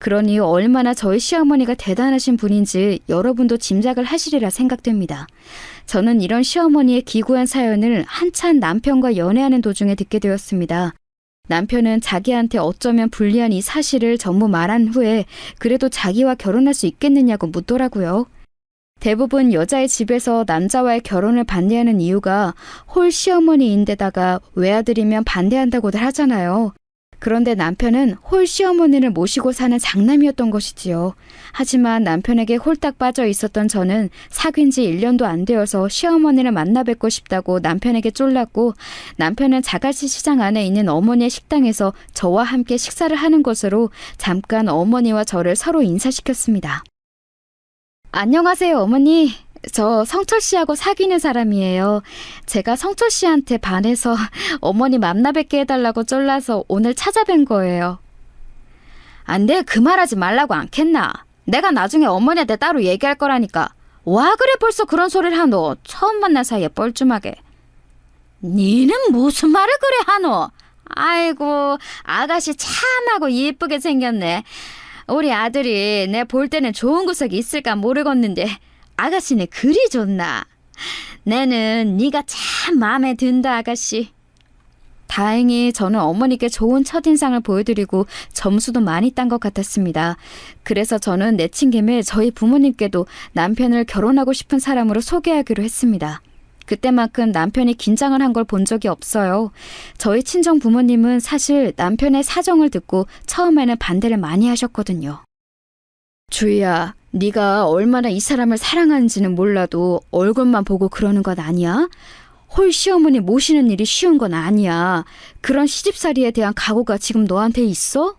그러니 얼마나 저희 시어머니가 대단하신 분인지 여러분도 짐작을 하시리라 생각됩니다. 저는 이런 시어머니의 기구한 사연을 한참 남편과 연애하는 도중에 듣게 되었습니다. 남편은 자기한테 어쩌면 불리한 이 사실을 전부 말한 후에 그래도 자기와 결혼할 수 있겠느냐고 묻더라고요. 대부분 여자의 집에서 남자와의 결혼을 반대하는 이유가 홀 시어머니인데다가 외아들이면 반대한다고들 하잖아요. 그런데 남편은 홀 시어머니를 모시고 사는 장남이었던 것이지요. 하지만 남편에게 홀딱 빠져 있었던 저는 사귄 지 1년도 안 되어서 시어머니를 만나 뵙고 싶다고 남편에게 쫄랐고, 남편은 자갈치 시장 안에 있는 어머니의 식당에서 저와 함께 식사를 하는 것으로 잠깐 어머니와 저를 서로 인사시켰습니다. 안녕하세요, 어머니. 저 성철 씨하고 사귀는 사람이에요. 제가 성철 씨한테 반해서 어머니 만나 뵙게 해달라고 쫄라서 오늘 찾아뵌 거예요. 안 돼, 그 말하지 말라고 않겠나? 내가 나중에 어머니한테 따로 얘기할 거라니까. 와 그래 벌써 그런 소리를 하노? 처음 만난 사이에 뻘쭘하게. 니는 무슨 말을 그래 하노? 아이고, 아가씨 참하고 예쁘게 생겼네. 우리 아들이 내 볼 때는 좋은 구석이 있을까 모르겠는데 아가씨네 그리 좋나? 내는 네가 참 마음에 든다, 아가씨. 다행히 저는 어머니께 좋은 첫인상을 보여드리고 점수도 많이 딴 것 같았습니다. 그래서 저는 내친 김에 저희 부모님께도 남편을 결혼하고 싶은 사람으로 소개하기로 했습니다. 그때만큼 남편이 긴장을 한 걸 본 적이 없어요. 저희 친정 부모님은 사실 남편의 사정을 듣고 처음에는 반대를 많이 하셨거든요. 주희야, 네가 얼마나 이 사람을 사랑하는지는 몰라도 얼굴만 보고 그러는 건 아니야? 홀 시어머니 모시는 일이 쉬운 건 아니야. 그런 시집살이에 대한 각오가 지금 너한테 있어?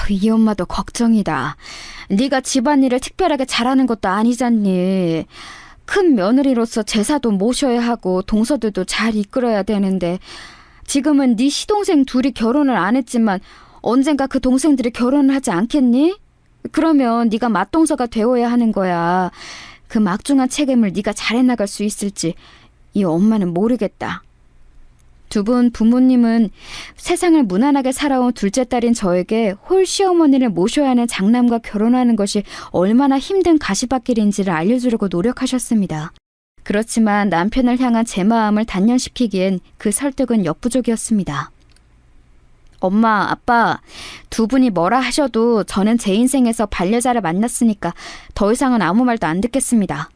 이 엄마도 걱정이다. 네가 집안일을 특별하게 잘하는 것도 아니잖니. 큰 며느리로서 제사도 모셔야 하고 동서들도 잘 이끌어야 되는데 지금은 네 시동생 둘이 결혼을 안 했지만 언젠가 그 동생들이 결혼을 하지 않겠니? 그러면 네가 맏동서가 되어야 하는 거야. 그 막중한 책임을 네가 잘 해나갈 수 있을지 이 엄마는 모르겠다. 두 분 부모님은 세상을 무난하게 살아온 둘째 딸인 저에게 홀 시어머니를 모셔야 하는 장남과 결혼하는 것이 얼마나 힘든 가시밭길인지를 알려주려고 노력하셨습니다. 그렇지만 남편을 향한 제 마음을 단련시키기엔 그 설득은 역부족이었습니다. 엄마, 아빠, 두 분이 뭐라 하셔도 저는 제 인생에서 반려자를 만났으니까 더 이상은 아무 말도 안 듣겠습니다.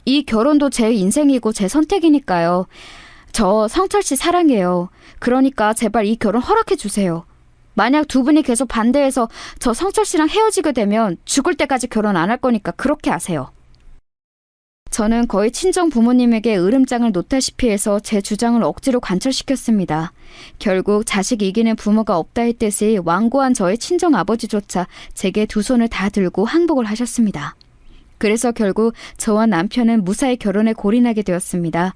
이 결혼도 제 인생이고 제 선택이니까요. 저 성철 씨 사랑해요. 그러니까 제발 이 결혼 허락해 주세요. 만약 두 분이 계속 반대해서 저 성철 씨랑 헤어지게 되면 죽을 때까지 결혼 안 할 거니까 그렇게 하세요. 저는 거의 친정 부모님에게 으름장을 놓다시피 해서 제 주장을 억지로 관철시켰습니다. 결국 자식 이기는 부모가 없다 했듯이 완고한 저의 친정 아버지조차 제게 두 손을 다 들고 항복을 하셨습니다. 그래서 결국 저와 남편은 무사히 결혼에 골인하게 되었습니다.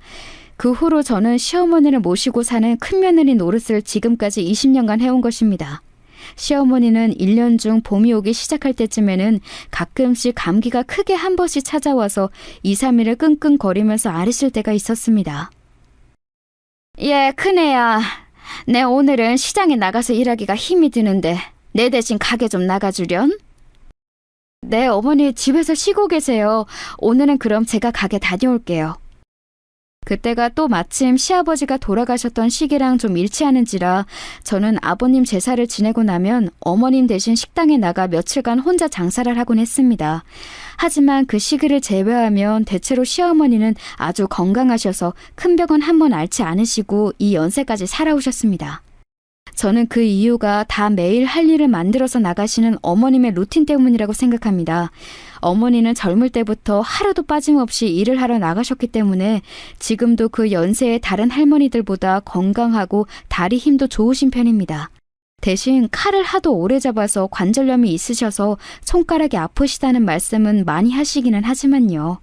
그 후로 저는 시어머니를 모시고 사는 큰며느리 노릇을 지금까지 20년간 해온 것입니다. 시어머니는 1년 중 봄이 오기 시작할 때쯤에는 가끔씩 감기가 크게 한 번씩 찾아와서 2, 3일을 끙끙거리면서 앓으실 때가 있었습니다. 예, 큰애야. 내 오늘은 시장에 나가서 일하기가 힘이 드는데 내 대신 가게 좀 나가주련? 네, 어머니 집에서 쉬고 계세요. 오늘은 그럼 제가 가게 다녀올게요. 그때가 또 마침 시아버지가 돌아가셨던 시기랑 좀 일치하는지라 저는 아버님 제사를 지내고 나면 어머님 대신 식당에 나가 며칠간 혼자 장사를 하곤 했습니다. 하지만 그 시기를 제외하면 대체로 시어머니는 아주 건강하셔서 큰 병은 한 번 앓지 않으시고 이 연세까지 살아오셨습니다. 저는 그 이유가 다 매일 할 일을 만들어서 나가시는 어머님의 루틴 때문이라고 생각합니다. 어머니는 젊을 때부터 하루도 빠짐없이 일을 하러 나가셨기 때문에 지금도 그 연세의 다른 할머니들보다 건강하고 다리 힘도 좋으신 편입니다. 대신 칼을 하도 오래 잡아서 관절염이 있으셔서 손가락이 아프시다는 말씀은 많이 하시기는 하지만요.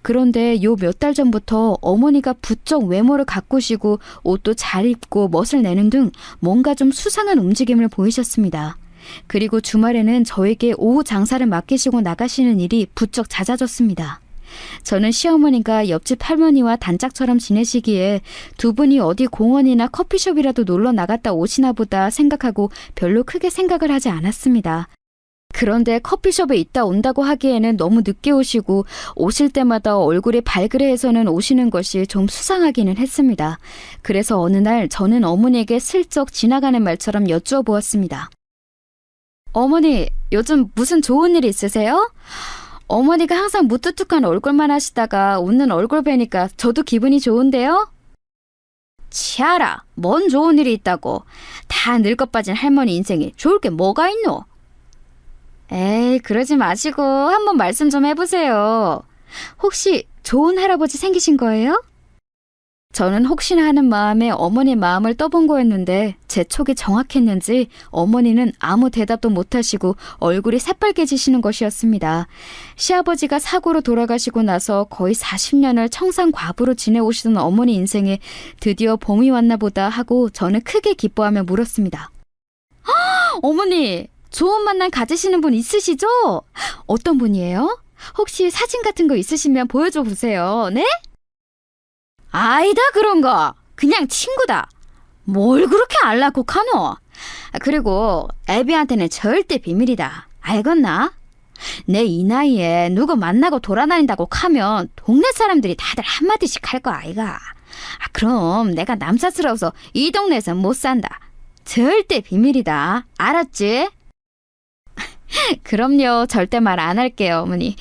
그런데 요 몇 달 전부터 어머니가 부쩍 외모를 가꾸시고 옷도 잘 입고 멋을 내는 등 뭔가 좀 수상한 움직임을 보이셨습니다. 그리고 주말에는 저에게 오후 장사를 맡기시고 나가시는 일이 부쩍 잦아졌습니다. 저는 시어머니가 옆집 할머니와 단짝처럼 지내시기에 두 분이 어디 공원이나 커피숍이라도 놀러 나갔다 오시나 보다 생각하고 별로 크게 생각을 하지 않았습니다. 그런데 커피숍에 있다 온다고 하기에는 너무 늦게 오시고 오실 때마다 얼굴이 발그레해서는 오시는 것이 좀 수상하기는 했습니다. 그래서 어느 날 저는 어머니에게 슬쩍 지나가는 말처럼 여쭈어보았습니다. 어머니, 요즘 무슨 좋은 일 있으세요? 어머니가 항상 무뚝뚝한 얼굴만 하시다가 웃는 얼굴 뵈니까 저도 기분이 좋은데요? 치아라, 뭔 좋은 일이 있다고. 다 늙어 빠진 할머니 인생에 좋을 게 뭐가 있노? 에이, 그러지 마시고 한번 말씀 좀 해보세요. 혹시 좋은 할아버지 생기신 거예요? 저는 혹시나 하는 마음에 어머니 마음을 떠본 거였는데 제 촉이 정확했는지 어머니는 아무 대답도 못하시고 얼굴이 새빨개지시는 것이었습니다. 시아버지가 사고로 돌아가시고 나서 거의 40년을 청산과부로 지내오시던 어머니 인생에 드디어 봄이 왔나 보다 하고 저는 크게 기뻐하며 물었습니다. 어머니, 좋은 만남 가지시는 분 있으시죠? 어떤 분이에요? 혹시 사진 같은 거 있으시면 보여줘 보세요. 네? 아이다 그런 거. 그냥 친구다. 뭘 그렇게 알라곡하노? 그리고 애비한테는 절대 비밀이다. 알겠나? 내 이 나이에 누구 만나고 돌아다닌다고 하면 동네 사람들이 다들 한마디씩 할 거 아이가. 그럼 내가 남사스러워서 이 동네에서 못 산다. 절대 비밀이다. 알았지? 그럼요. 절대 말 안 할게요, 어머니.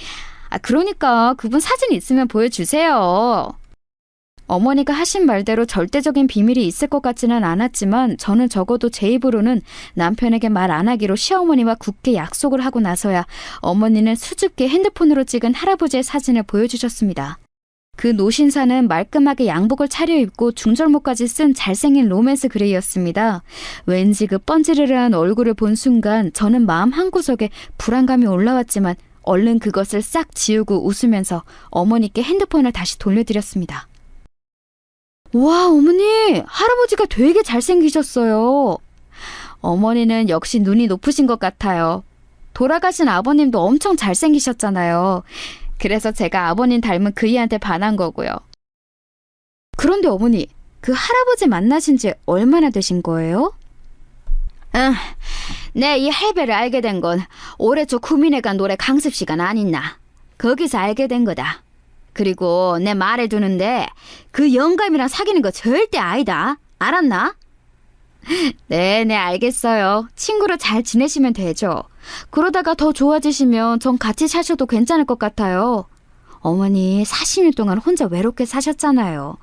그러니까 그분 사진 있으면 보여주세요. 어머니가 하신 말대로 절대적인 비밀이 있을 것 같지는 않았지만 저는 적어도 제 입으로는 남편에게 말 안 하기로 시어머니와 굳게 약속을 하고 나서야 어머니는 수줍게 핸드폰으로 찍은 할아버지의 사진을 보여주셨습니다. 그 노신사는 말끔하게 양복을 차려입고 중절모까지 쓴 잘생긴 로맨스 그레이였습니다. 왠지 그 번지르르한 얼굴을 본 순간 저는 마음 한구석에 불안감이 올라왔지만 얼른 그것을 싹 지우고 웃으면서 어머니께 핸드폰을 다시 돌려드렸습니다. 와, 어머니, 할아버지가 되게 잘생기셨어요. 어머니는 역시 눈이 높으신 것 같아요. 돌아가신 아버님도 엄청 잘생기셨잖아요. 그래서 제가 아버님 닮은 그이한테 반한 거고요. 그런데 어머니, 그 할아버지 만나신 지 얼마나 되신 거예요? 내 이 할배를 알게 된 건 올해 초 구민회 간 노래 강습 시간 아니나. 거기서 알게 된 거다. 그리고 내 말해 두는데 그 영감이랑 사귀는 거 절대 아니다. 알았나? 네, 알겠어요. 친구로 잘 지내시면 되죠. 그러다가 더 좋아지시면 전 같이 사셔도 괜찮을 것 같아요. 어머니 40년 동안 혼자 외롭게 사셨잖아요.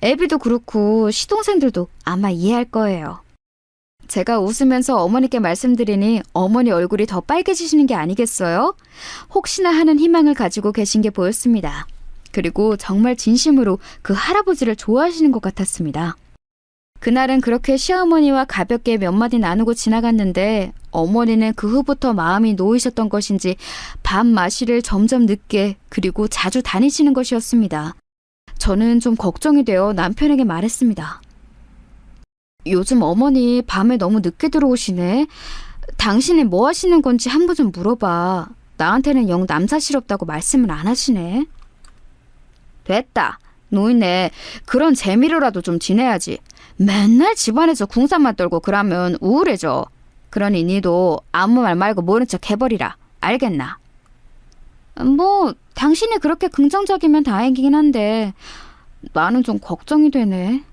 애비도 그렇고 시동생들도 아마 이해할 거예요. 제가 웃으면서 어머니께 말씀드리니 어머니 얼굴이 더 빨개지시는 게 아니겠어요? 혹시나 하는 희망을 가지고 계신 게 보였습니다. 그리고 정말 진심으로 그 할아버지를 좋아하시는 것 같았습니다. 그날은 그렇게 시어머니와 가볍게 몇 마디 나누고 지나갔는데 어머니는 그 후부터 마음이 놓이셨던 것인지 밤 마시를 점점 늦게 그리고 자주 다니시는 것이었습니다. 저는 좀 걱정이 되어 남편에게 말했습니다. 요즘 어머니 밤에 너무 늦게 들어오시네. 당신이 뭐 하시는 건지 한번 좀 물어봐. 나한테는 영 남사스럽다고 말씀을 안 하시네. 됐다. 노인네 그런 재미로라도 좀 지내야지. 맨날 집안에서 궁상만 떨고 그러면 우울해져. 그러니 니도 아무 말 말고 모른 척 해버리라. 알겠나? 뭐 당신이 그렇게 긍정적이면 다행이긴 한데 나는 좀 걱정이 되네.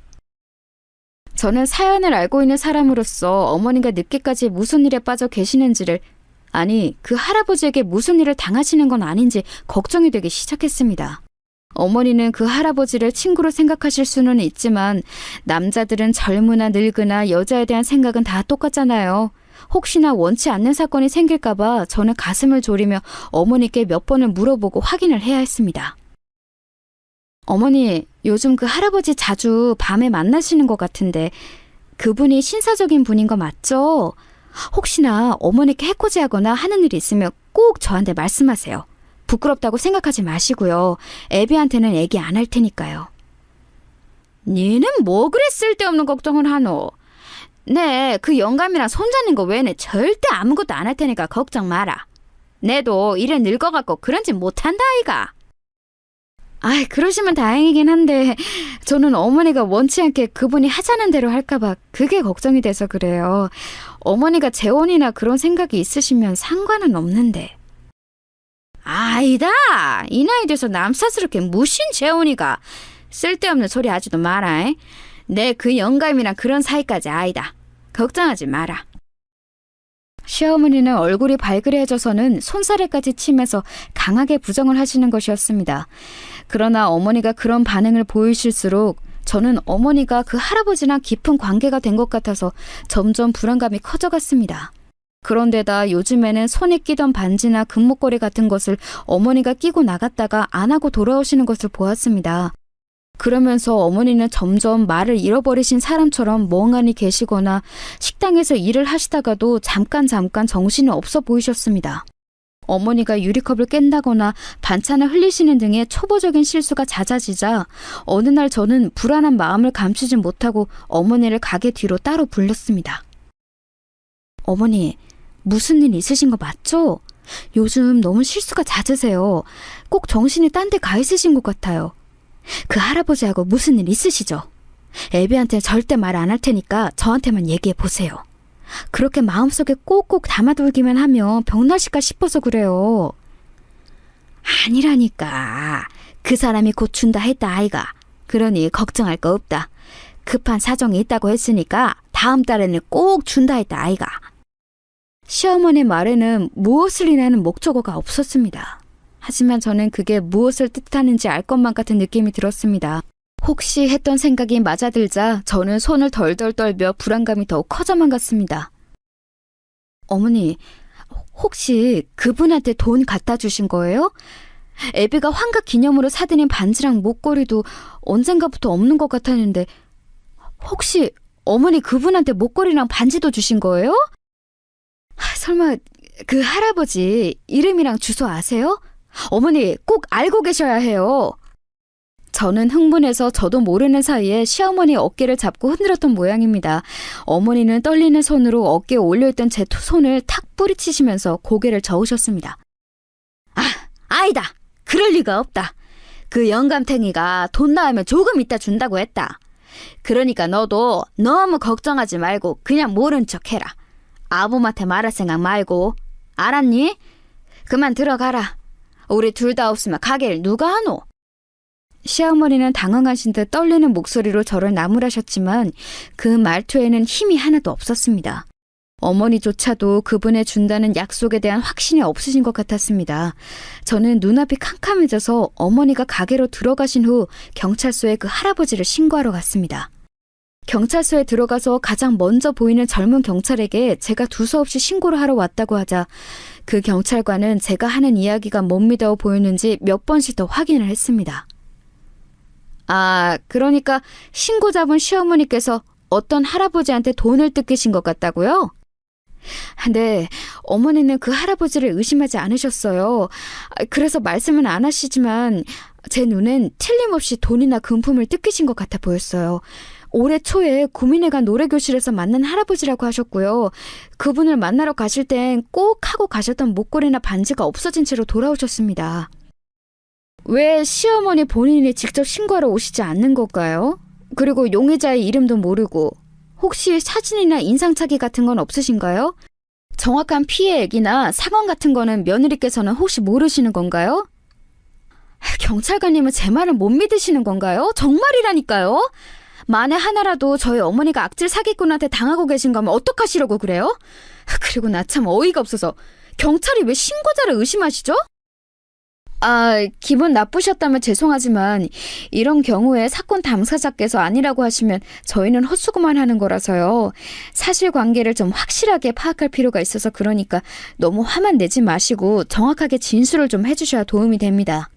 저는 사연을 알고 있는 사람으로서 어머니가 늦게까지 무슨 일에 빠져 계시는지를, 아니 그 할아버지에게 무슨 일을 당하시는 건 아닌지 걱정이 되기 시작했습니다. 어머니는 그 할아버지를 친구로 생각하실 수는 있지만 남자들은 젊으나 늙으나 여자에 대한 생각은 다 똑같잖아요. 혹시나 원치 않는 사건이 생길까봐 저는 가슴을 졸이며 어머니께 몇 번을 물어보고 확인을 해야 했습니다. 어머니, 요즘 그 할아버지 자주 밤에 만나시는 것 같은데 그분이 신사적인 분인 거 맞죠? 혹시나 어머니께 해코지하거나 하는 일이 있으면 꼭 저한테 말씀하세요. 부끄럽다고 생각하지 마시고요. 애비한테는 얘기 안 할 테니까요. 니는 뭐 그래 쓸데없는 걱정을 하노? 네, 그 영감이랑 손잡는 거 외에는 절대 아무것도 안 할 테니까 걱정 마라. 내도 이래 늙어갖고 그런 짓 못한다 아이가. 아이, 그러시면 다행이긴 한데 저는 어머니가 원치 않게 그분이 하자는 대로 할까봐 그게 걱정이 돼서 그래요. 어머니가 재혼이나 그런 생각이 있으시면 상관은 없는데. 아이다. 이 나이 돼서 남사스럽게 무슨 재혼이가. 쓸데없는 소리 하지도 마라. 내 그 영감이랑 그런 사이까지 아이다. 걱정하지 마라. 시어머니는 얼굴이 발그레해져서는 손사래까지 치면서 강하게 부정을 하시는 것이었습니다. 그러나 어머니가 그런 반응을 보이실수록 저는 어머니가 그 할아버지랑 깊은 관계가 된 것 같아서 점점 불안감이 커져갔습니다. 그런데다 요즘에는 손에 끼던 반지나 금목걸이 같은 것을 어머니가 끼고 나갔다가 안 하고 돌아오시는 것을 보았습니다. 그러면서 어머니는 점점 말을 잃어버리신 사람처럼 멍하니 계시거나 식당에서 일을 하시다가도 잠깐 정신이 없어 보이셨습니다. 어머니가 유리컵을 깬다거나 반찬을 흘리시는 등의 초보적인 실수가 잦아지자 어느 날 저는 불안한 마음을 감추지 못하고 어머니를 가게 뒤로 따로 불렀습니다. 어머니, 무슨 일 있으신 거 맞죠? 요즘 너무 실수가 잦으세요. 꼭 정신이 딴 데 가 있으신 것 같아요. 그 할아버지하고 무슨 일 있으시죠? 애비한테 절대 말 안 할 테니까 저한테만 얘기해 보세요. 그렇게 마음속에 꼭꼭 담아두기만 하면 병나실까 싶어서 그래요. 아니라니까. 그 사람이 곧 준다 했다 아이가. 그러니 걱정할 거 없다. 급한 사정이 있다고 했으니까 다음 달에는 꼭 준다 했다 아이가. 시어머니 말에는 무엇을 인하는 목적어가 없었습니다. 하지만 저는 그게 무엇을 뜻하는지 알 것만 같은 느낌이 들었습니다. 혹시 했던 생각이 맞아들자 저는 손을 덜덜 떨며 불안감이 더욱 커져만 갔습니다. 어머니, 혹시 그분한테 돈 갖다 주신 거예요? 애비가 환갑 기념으로 사드린 반지랑 목걸이도 언젠가부터 없는 것 같았는데 혹시 어머니 그분한테 목걸이랑 반지도 주신 거예요? 설마 그 할아버지 이름이랑 주소 아세요? 어머니 꼭 알고 계셔야 해요. 저는 흥분해서 저도 모르는 사이에 시어머니 어깨를 잡고 흔들었던 모양입니다. 어머니는 떨리는 손으로 어깨에 올려있던 제 손을 탁 뿌리치시면서 고개를 저으셨습니다. 아니다. 그럴 리가 없다. 그 영감탱이가 돈 나오면 조금 이따 준다고 했다. 그러니까 너도 너무 걱정하지 말고 그냥 모른 척 해라. 아범한테 말할 생각 말고. 알았니? 그만 들어가라. 우리 둘 다 없으면 가게를 누가 하노? 시어머니는 당황하신 듯 떨리는 목소리로 저를 나무라셨지만 그 말투에는 힘이 하나도 없었습니다. 어머니조차도 그분의 준다는 약속에 대한 확신이 없으신 것 같았습니다. 저는 눈앞이 캄캄해져서 어머니가 가게로 들어가신 후 경찰서에 그 할아버지를 신고하러 갔습니다. 경찰서에 들어가서 가장 먼저 보이는 젊은 경찰에게 제가 두서없이 신고를 하러 왔다고 하자 그 경찰관은 제가 하는 이야기가 못 믿어 보이는지 몇 번씩 더 확인을 했습니다. 그러니까 신고 잡은 시어머니께서 어떤 할아버지한테 돈을 뜯기신 것 같다고요? 네, 어머니는 그 할아버지를 의심하지 않으셨어요. 그래서 말씀은 안 하시지만 제 눈엔 틀림없이 돈이나 금품을 뜯기신 것 같아 보였어요. 올해 초에 구민회 간 노래교실에서 만난 할아버지라고 하셨고요. 그분을 만나러 가실 땐 꼭 하고 가셨던 목걸이나 반지가 없어진 채로 돌아오셨습니다. 왜 시어머니 본인이 직접 신고하러 오시지 않는 걸까요? 그리고 용의자의 이름도 모르고 혹시 사진이나 인상착의 같은 건 없으신가요? 정확한 피해액이나 사건 같은 거는 며느리께서는 혹시 모르시는 건가요? 경찰관님은 제 말을 못 믿으시는 건가요? 정말이라니까요? 만에 하나라도 저희 어머니가 악질 사기꾼한테 당하고 계신 거면 어떡하시려고 그래요? 그리고 나 참 어이가 없어서 경찰이 왜 신고자를 의심하시죠? 기분 나쁘셨다면 죄송하지만 이런 경우에 사건 당사자께서 아니라고 하시면 저희는 헛수고만 하는 거라서요. 사실관계를 좀 확실하게 파악할 필요가 있어서 그러니까 너무 화만 내지 마시고 정확하게 진술을 좀 해주셔야 도움이 됩니다.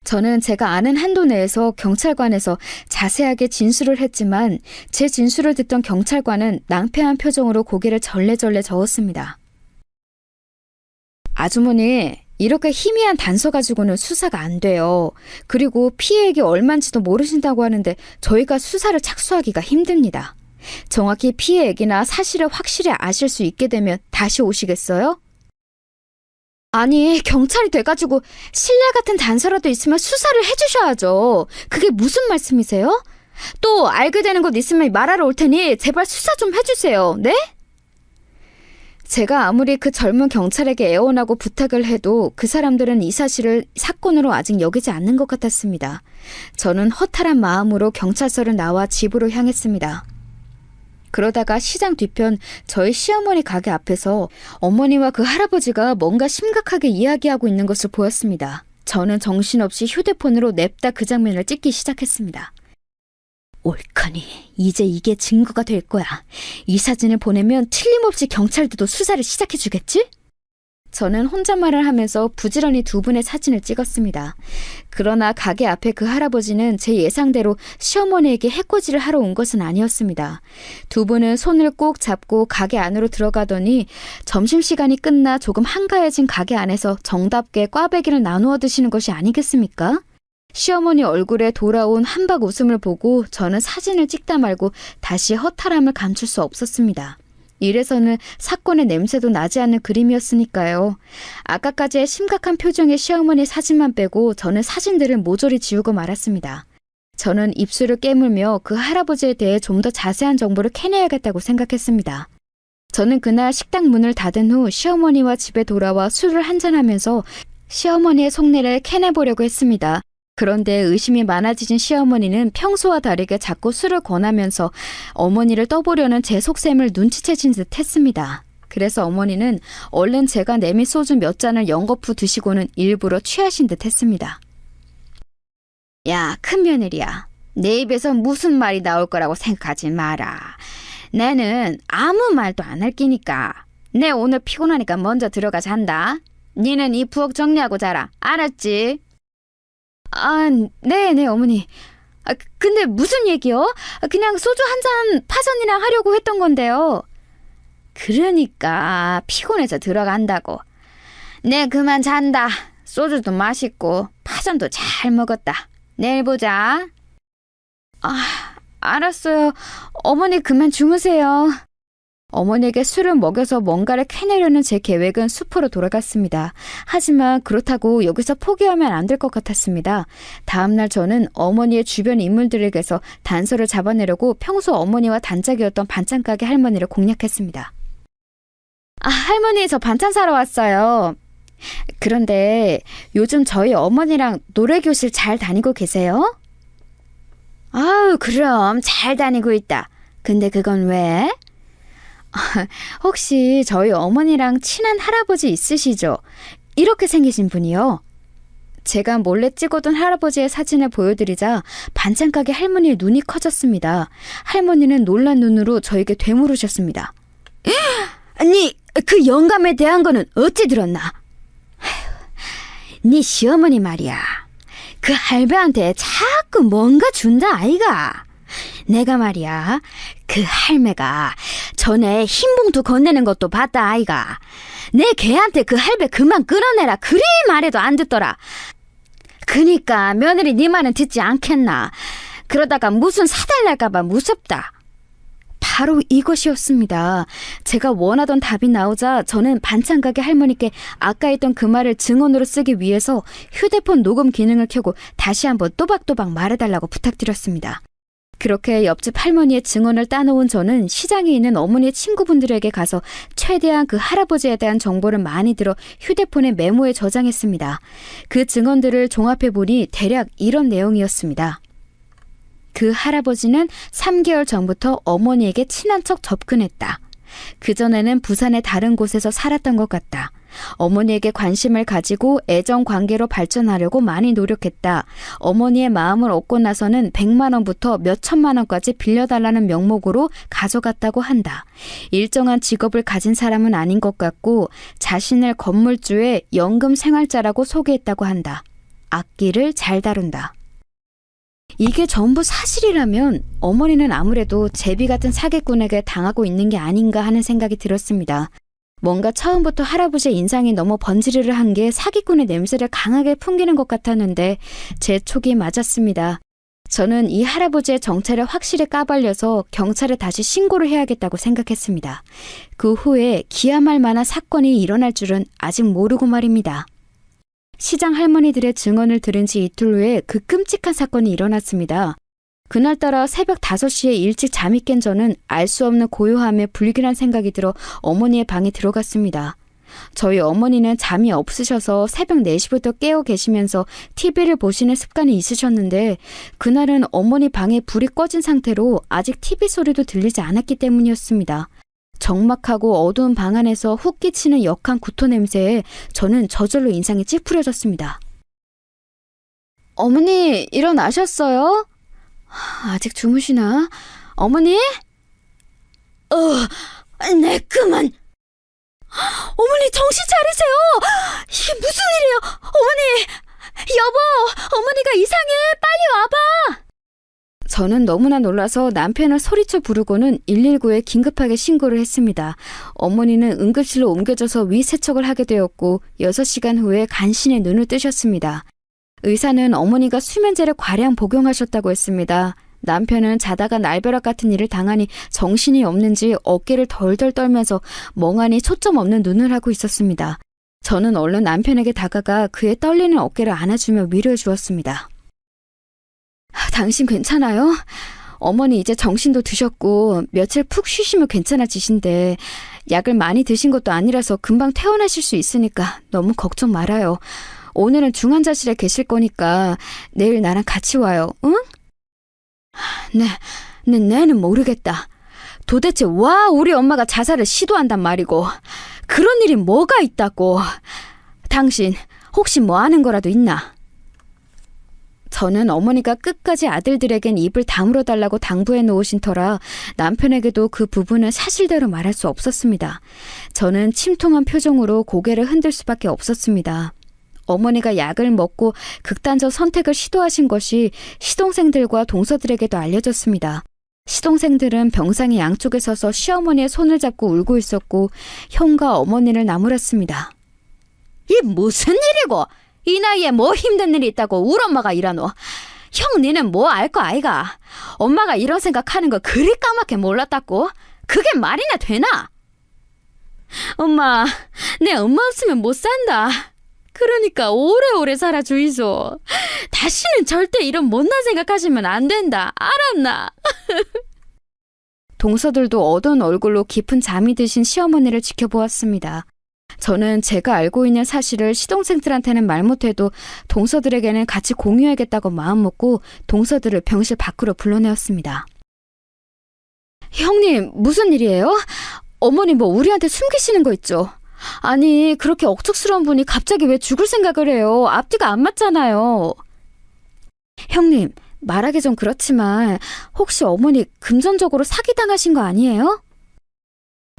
저는 제가 아는 한도 내에서 경찰관에서 자세하게 진술을 했지만 제 진술을 듣던 경찰관은 낭패한 표정으로 고개를 절레절레 저었습니다. 아주머니, 이렇게 희미한 단서 가지고는 수사가 안 돼요. 그리고 피해액이 얼마인지도 모르신다고 하는데 저희가 수사를 착수하기가 힘듭니다. 정확히 피해액이나 사실을 확실히 아실 수 있게 되면 다시 오시겠어요? 아니, 경찰이 돼가지고 신뢰 같은 단서라도 있으면 수사를 해주셔야죠. 그게 무슨 말씀이세요? 또 알게 되는 것 있으면 말하러 올 테니 제발 수사 좀 해주세요. 네? 제가 아무리 그 젊은 경찰에게 애원하고 부탁을 해도 그 사람들은 이 사실을 사건으로 아직 여기지 않는 것 같았습니다. 저는 허탈한 마음으로 경찰서를 나와 집으로 향했습니다. 그러다가 시장 뒤편 저희 시어머니 가게 앞에서 어머니와 그 할아버지가 뭔가 심각하게 이야기하고 있는 것을 보았습니다. 저는 정신없이 휴대폰으로 냅다 그 장면을 찍기 시작했습니다. 옳거니, 이제 이게 증거가 될 거야. 이 사진을 보내면 틀림없이 경찰들도 수사를 시작해주겠지? 저는 혼잣말을 하면서 부지런히 두 분의 사진을 찍었습니다. 그러나 가게 앞에 그 할아버지는 제 예상대로 시어머니에게 해코지를 하러 온 것은 아니었습니다. 두 분은 손을 꼭 잡고 가게 안으로 들어가더니 점심시간이 끝나 조금 한가해진 가게 안에서 정답게 꽈배기를 나누어 드시는 것이 아니겠습니까? 시어머니 얼굴에 돌아온 한박 웃음을 보고 저는 사진을 찍다 말고 다시 허탈함을 감출 수 없었습니다. 이래서는 사건의 냄새도 나지 않는 그림이었으니까요. 아까까지의 심각한 표정의 시어머니 사진만 빼고 저는 사진들을 모조리 지우고 말았습니다. 저는 입술을 깨물며 그 할아버지에 대해 좀 더 자세한 정보를 캐내야겠다고 생각했습니다. 저는 그날 식당 문을 닫은 후 시어머니와 집에 돌아와 술을 한잔하면서 시어머니의 속내를 캐내보려고 했습니다. 그런데 의심이 많아지신 시어머니는 평소와 다르게 자꾸 술을 권하면서 어머니를 떠보려는 제 속셈을 눈치채신 듯 했습니다. 그래서 어머니는 얼른 제가 내민 소주 몇 잔을 연거푸 드시고는 일부러 취하신 듯 했습니다. 야, 큰며느리야. 내 입에서 무슨 말이 나올 거라고 생각하지 마라. 내는 아무 말도 안 할 끼니까. 내 오늘 피곤하니까 먼저 들어가 잔다. 니는 이 부엌 정리하고 자라. 알았지? 아, 네, 어머니. 근데 무슨 얘기요? 그냥 소주 한 잔 파전이랑 하려고 했던 건데요. 그러니까 피곤해서 들어간다고. 네, 그만 잔다. 소주도 맛있고 파전도 잘 먹었다. 내일 보자. 아, 알았어요. 어머니 그만 주무세요. 어머니에게 술을 먹여서 뭔가를 캐내려는 제 계획은 수포로 돌아갔습니다. 하지만 그렇다고 여기서 포기하면 안 될 것 같았습니다. 다음날 저는 어머니의 주변 인물들에게서 단서를 잡아내려고 평소 어머니와 단짝이었던 반찬가게 할머니를 공략했습니다. 아, 할머니 저 반찬 사러 왔어요. 그런데 요즘 저희 어머니랑 노래교실 잘 다니고 계세요? 아우, 그럼 잘 다니고 있다. 근데 그건 왜? 혹시 저희 어머니랑 친한 할아버지 있으시죠? 이렇게 생기신 분이요. 제가 몰래 찍어둔 할아버지의 사진을 보여드리자 반찬가게 할머니의 눈이 커졌습니다. 할머니는 놀란 눈으로 저에게 되물으셨습니다. 니 그 영감에 대한 거는 어찌 들었나? 네 시어머니 말이야. 그 할배한테 자꾸 뭔가 준다 아이가. 내가 말이야, 그 할매가 전에 흰 봉투 건네는 것도 봤다 아이가. 내 걔한테 그 할배 그만 끌어내라 그리 말해도 안 듣더라. 그니까 며느리 네 말은 듣지 않겠나. 그러다가 무슨 사달 날까봐 무섭다. 바로 이것이었습니다. 제가 원하던 답이 나오자 저는 반찬가게 할머니께 아까 했던 그 말을 증언으로 쓰기 위해서 휴대폰 녹음 기능을 켜고 다시 한번 또박또박 말해달라고 부탁드렸습니다. 그렇게 옆집 할머니의 증언을 따놓은 저는 시장에 있는 어머니의 친구분들에게 가서 최대한 그 할아버지에 대한 정보를 많이 들어 휴대폰에 메모에 저장했습니다. 그 증언들을 종합해보니 대략 이런 내용이었습니다. 그 할아버지는 3개월 전부터 어머니에게 친한 척 접근했다. 그전에는 부산의 다른 곳에서 살았던 것 같다. 어머니에게 관심을 가지고 애정 관계로 발전하려고 많이 노력했다. 어머니의 마음을 얻고 나서는 100만 원부터 몇 천만 원까지 빌려달라는 명목으로 가져갔다고 한다. 일정한 직업을 가진 사람은 아닌 것 같고 자신을 건물주의 연금 생활자라고 소개했다고 한다. 악기를 잘 다룬다. 이게 전부 사실이라면 어머니는 아무래도 제비 같은 사기꾼에게 당하고 있는 게 아닌가 하는 생각이 들었습니다. 뭔가 처음부터 할아버지의 인상이 너무 번지르르 한 게 사기꾼의 냄새를 강하게 풍기는 것 같았는데 제 촉이 맞았습니다. 저는 이 할아버지의 정체를 확실히 까발려서 경찰에 다시 신고를 해야겠다고 생각했습니다. 그 후에 기함할 만한 사건이 일어날 줄은 아직 모르고 말입니다. 시장 할머니들의 증언을 들은 지 이틀 후에 그 끔찍한 사건이 일어났습니다. 그날따라 새벽 5시에 일찍 잠이 깬 저는 알 수 없는 고요함에 불길한 생각이 들어 어머니의 방에 들어갔습니다. 저희 어머니는 잠이 없으셔서 새벽 4시부터 깨어 계시면서 TV를 보시는 습관이 있으셨는데 그날은 어머니 방에 불이 꺼진 상태로 아직 TV 소리도 들리지 않았기 때문이었습니다. 적막하고 어두운 방 안에서 훅 끼치는 역한 구토 냄새에 저는 저절로 인상이 찌푸려졌습니다. 어머니, 일어나셨어요? 아직 주무시나? 어머니? 네, 그만. 어머니, 정신 차리세요. 이게 무슨 일이에요? 어머니, 여보, 어머니가 이상해. 빨리 와봐. 저는 너무나 놀라서 남편을 소리쳐 부르고는 119에 긴급하게 신고를 했습니다. 어머니는 응급실로 옮겨져서 위세척을 하게 되었고 6시간 후에 간신히 눈을 뜨셨습니다. 의사는 어머니가 수면제를 과량 복용하셨다고 했습니다. 남편은 자다가 날벼락 같은 일을 당하니 정신이 없는지 어깨를 덜덜 떨면서 멍하니 초점 없는 눈을 하고 있었습니다. 저는 얼른 남편에게 다가가 그의 떨리는 어깨를 안아주며 위로해 주었습니다. 당신 괜찮아요? 어머니 이제 정신도 드셨고 며칠 푹 쉬시면 괜찮아지신데 약을 많이 드신 것도 아니라서 금방 퇴원하실 수 있으니까 너무 걱정 말아요. 오늘은 중환자실에 계실 거니까 내일 나랑 같이 와요, 응? 내는 모르겠다. 도대체 우리 엄마가 자살을 시도한단 말이고 그런 일이 뭐가 있다고. 당신 혹시 뭐 아는 거라도 있나? 저는 어머니가 끝까지 아들들에겐 입을 다물어 달라고 당부해 놓으신 터라 남편에게도 그 부분은 사실대로 말할 수 없었습니다. 저는 침통한 표정으로 고개를 흔들 수밖에 없었습니다. 어머니가 약을 먹고 극단적 선택을 시도하신 것이 시동생들과 동서들에게도 알려졌습니다. 시동생들은 병상의 양쪽에 서서 시어머니의 손을 잡고 울고 있었고 형과 어머니를 나무랐습니다. 이 무슨 일이고? 이 나이에 뭐 힘든 일이 있다고 울 엄마가 이러노? 형 니는 뭐 알 거 아이가? 엄마가 이런 생각하는 거 그리 까맣게 몰랐다고? 그게 말이나 되나? 엄마, 내 엄마 없으면 못 산다. 그러니까 오래오래 살아 주이소. 다시는 절대 이런 못난 생각하시면 안 된다. 알았나? 동서들도 어두운 얼굴로 깊은 잠이 드신 시어머니를 지켜보았습니다. 저는 제가 알고 있는 사실을 시동생들한테는 말 못해도 동서들에게는 같이 공유하겠다고 마음먹고 동서들을 병실 밖으로 불러내었습니다. 형님, 무슨 일이에요? 어머니 뭐 우리한테 숨기시는 거 있죠? 아니, 그렇게 억척스러운 분이 갑자기 왜 죽을 생각을 해요? 앞뒤가 안 맞잖아요. 형님, 말하기 좀 그렇지만 혹시 어머니 금전적으로 사기당하신 거 아니에요?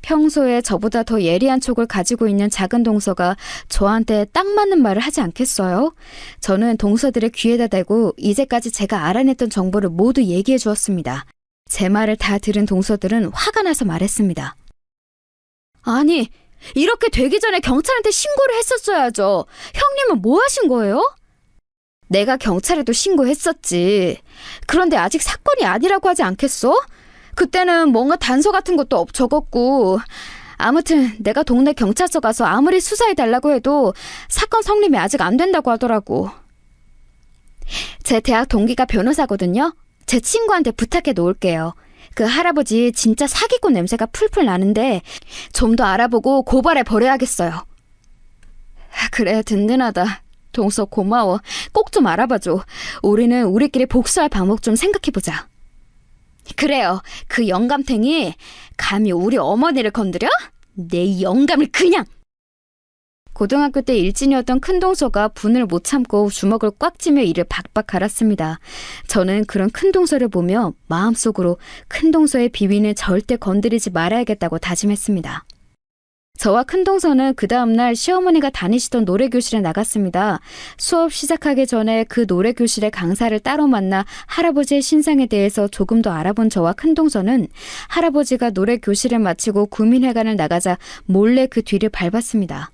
평소에 저보다 더 예리한 촉을 가지고 있는 작은 동서가 저한테 딱 맞는 말을 하지 않겠어요? 저는 동서들의 귀에다 대고 이제까지 제가 알아냈던 정보를 모두 얘기해 주었습니다. 제 말을 다 들은 동서들은 화가 나서 말했습니다. 아니, 이렇게 되기 전에 경찰한테 신고를 했었어야죠. 형님은 뭐 하신 거예요? 내가 경찰에도 신고했었지. 그런데 아직 사건이 아니라고 하지 않겠어? 그때는 뭔가 단서 같은 것도 적었고 아무튼 내가 동네 경찰서 가서 아무리 수사해달라고 해도 사건 성립이 아직 안 된다고 하더라고. 제 대학 동기가 변호사거든요. 제 친구한테 부탁해 놓을게요. 그 할아버지 진짜 사기꾼 냄새가 풀풀 나는데 좀 더 알아보고 고발해 버려야겠어요. 그래, 든든하다. 동서 고마워. 꼭 좀 알아봐줘. 우리는 우리끼리 복수할 방법 좀 생각해보자. 그래요. 그 영감탱이 감히 우리 어머니를 건드려? 내 영감을 그냥! 고등학교 때 일진이었던 큰동서가 분을 못 참고 주먹을 꽉 쥐며 이를 박박 갈았습니다. 저는 그런 큰동서를 보며 마음속으로 큰동서의 비위는 절대 건드리지 말아야겠다고 다짐했습니다. 저와 큰동서는 그 다음날 시어머니가 다니시던 노래교실에 나갔습니다. 수업 시작하기 전에 그 노래교실의 강사를 따로 만나 할아버지의 신상에 대해서 조금 더 알아본 저와 큰동서는 할아버지가 노래교실을 마치고 구민회관을 나가자 몰래 그 뒤를 밟았습니다.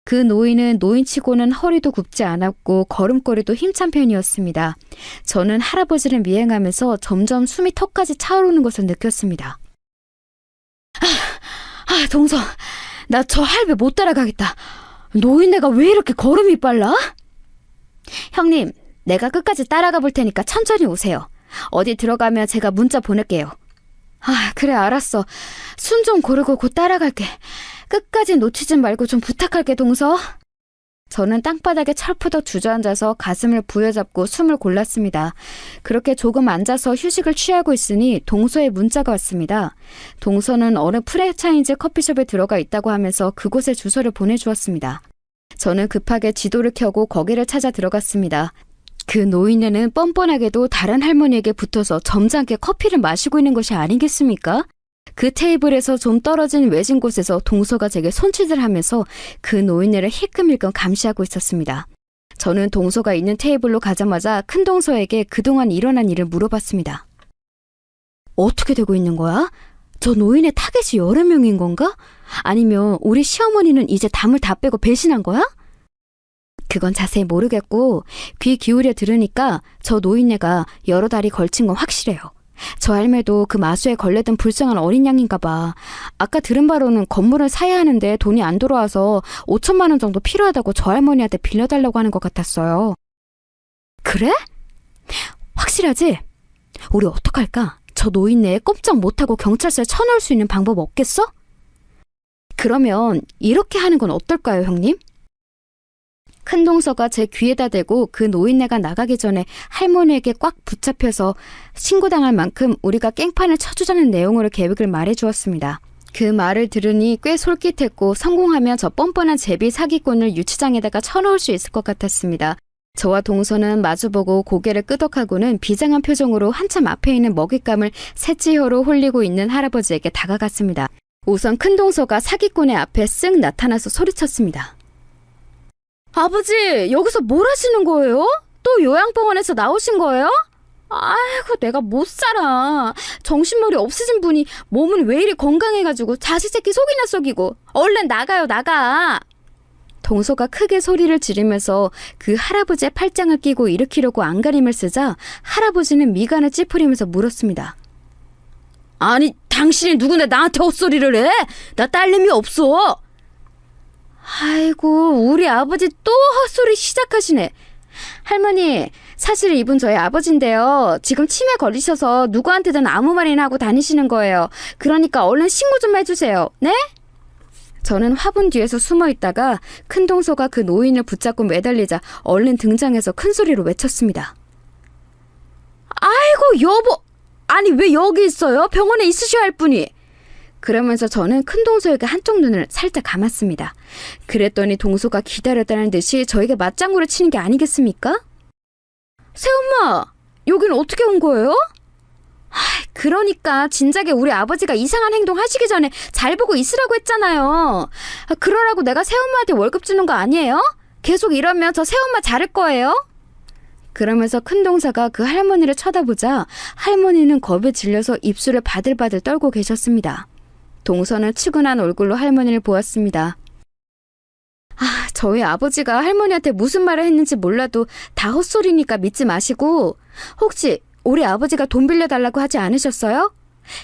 그 노인은 노인치고는 허리도 굽지 않았고 걸음걸이도 힘찬 편이었습니다. 저는 할아버지를 미행하면서 점점 숨이 턱까지 차오르는 것을 느꼈습니다. 동서, 나 저 할배 못 따라가겠다. 노인네가 왜 이렇게 걸음이 빨라? 형님, 내가 끝까지 따라가 볼 테니까 천천히 오세요. 어디 들어가면 제가 문자 보낼게요. 그래, 알았어. 숨 좀 고르고 곧 따라갈게. 끝까지 놓치지 말고 좀 부탁할게, 동서. 저는 땅바닥에 철푸덕 주저앉아서 가슴을 부여잡고 숨을 골랐습니다. 그렇게 조금 앉아서 휴식을 취하고 있으니 동서의 문자가 왔습니다. 동서는 어느 프랜차이즈 커피숍에 들어가 있다고 하면서 그곳에 주소를 보내주었습니다. 저는 급하게 지도를 켜고 거기를 찾아 들어갔습니다. 그 노인네는 뻔뻔하게도 다른 할머니에게 붙어서 점잖게 커피를 마시고 있는 것이 아니겠습니까? 그 테이블에서 좀 떨어진 외진 곳에서 동서가 제게 손짓을 하면서 그 노인네를 힐끔힐끔 감시하고 있었습니다. 저는 동서가 있는 테이블로 가자마자 큰 동서에게 그동안 일어난 일을 물어봤습니다. 어떻게 되고 있는 거야? 저 노인의 타겟이 여러 명인 건가? 아니면 우리 시어머니는 이제 담을 다 빼고 배신한 거야? 그건 자세히 모르겠고 귀 기울여 들으니까 저 노인네가 여러 달이 걸친 건 확실해요. 저 할매도 그 마수에 걸레든 불쌍한 어린 양인가 봐. 아까 들은 바로는 건물을 사야 하는데 돈이 안 들어와서 5천만 원 정도 필요하다고 저 할머니한테 빌려달라고 하는 것 같았어요. 그래? 확실하지? 우리 어떡할까? 저 노인네 꼼짝 못하고 경찰서에 쳐넣을 수 있는 방법 없겠어? 그러면 이렇게 하는 건 어떨까요, 형님? 큰 동서가 제 귀에다 대고 그 노인네가 나가기 전에 할머니에게 꽉 붙잡혀서 신고당할 만큼 우리가 깽판을 쳐주자는 내용으로 계획을 말해주었습니다. 그 말을 들으니 꽤 솔깃했고 성공하면 저 뻔뻔한 제비 사기꾼을 유치장에다가 쳐넣을 수 있을 것 같았습니다. 저와 동서는 마주보고 고개를 끄덕하고는 비장한 표정으로 한참 앞에 있는 먹잇감을 새치혀로 홀리고 있는 할아버지에게 다가갔습니다. 우선 큰 동서가 사기꾼의 앞에 쓱 나타나서 소리쳤습니다. 아버지, 여기서 뭘 하시는 거예요? 또 요양병원에서 나오신 거예요? 아이고, 내가 못 살아. 정신머리 없으신 분이 몸은 왜 이리 건강해가지고 자식 새끼 속이나 속이고. 얼른 나가요, 나가. 동서가 크게 소리를 지르면서 그 할아버지의 팔짱을 끼고 일으키려고 안간힘을 쓰자 할아버지는 미간을 찌푸리면서 물었습니다. 아니, 당신이 누군데 나한테 헛소리를 해? 나 딸내미 없어. 아이고, 우리 아버지 또 헛소리 시작하시네. 할머니, 사실 이분 저희 아버지인데요. 지금 치매 걸리셔서 누구한테든 아무 말이나 하고 다니시는 거예요. 그러니까 얼른 신고 좀 해주세요. 네? 저는 화분 뒤에서 숨어 있다가 큰 동서가 그 노인을 붙잡고 매달리자 얼른 등장해서 큰 소리로 외쳤습니다. 아이고, 여보! 아니, 왜 여기 있어요? 병원에 있으셔야 할 분이. 그러면서 저는 큰 동서에게 한쪽 눈을 살짝 감았습니다. 그랬더니 동서가 기다렸다는 듯이 저에게 맞장구를 치는 게 아니겠습니까? 새엄마, 여기는 어떻게 온 거예요? 그러니까 진작에 우리 아버지가 이상한 행동 하시기 전에 잘 보고 있으라고 했잖아요. 그러라고 내가 새엄마한테 월급 주는 거 아니에요? 계속 이러면 저 새엄마 자를 거예요? 그러면서 큰 동서가 그 할머니를 쳐다보자 할머니는 겁에 질려서 입술을 바들바들 떨고 계셨습니다. 동서는 측은한 얼굴로 할머니를 보았습니다. 저희 아버지가 할머니한테 무슨 말을 했는지 몰라도 다 헛소리니까 믿지 마시고 혹시 우리 아버지가 돈 빌려달라고 하지 않으셨어요?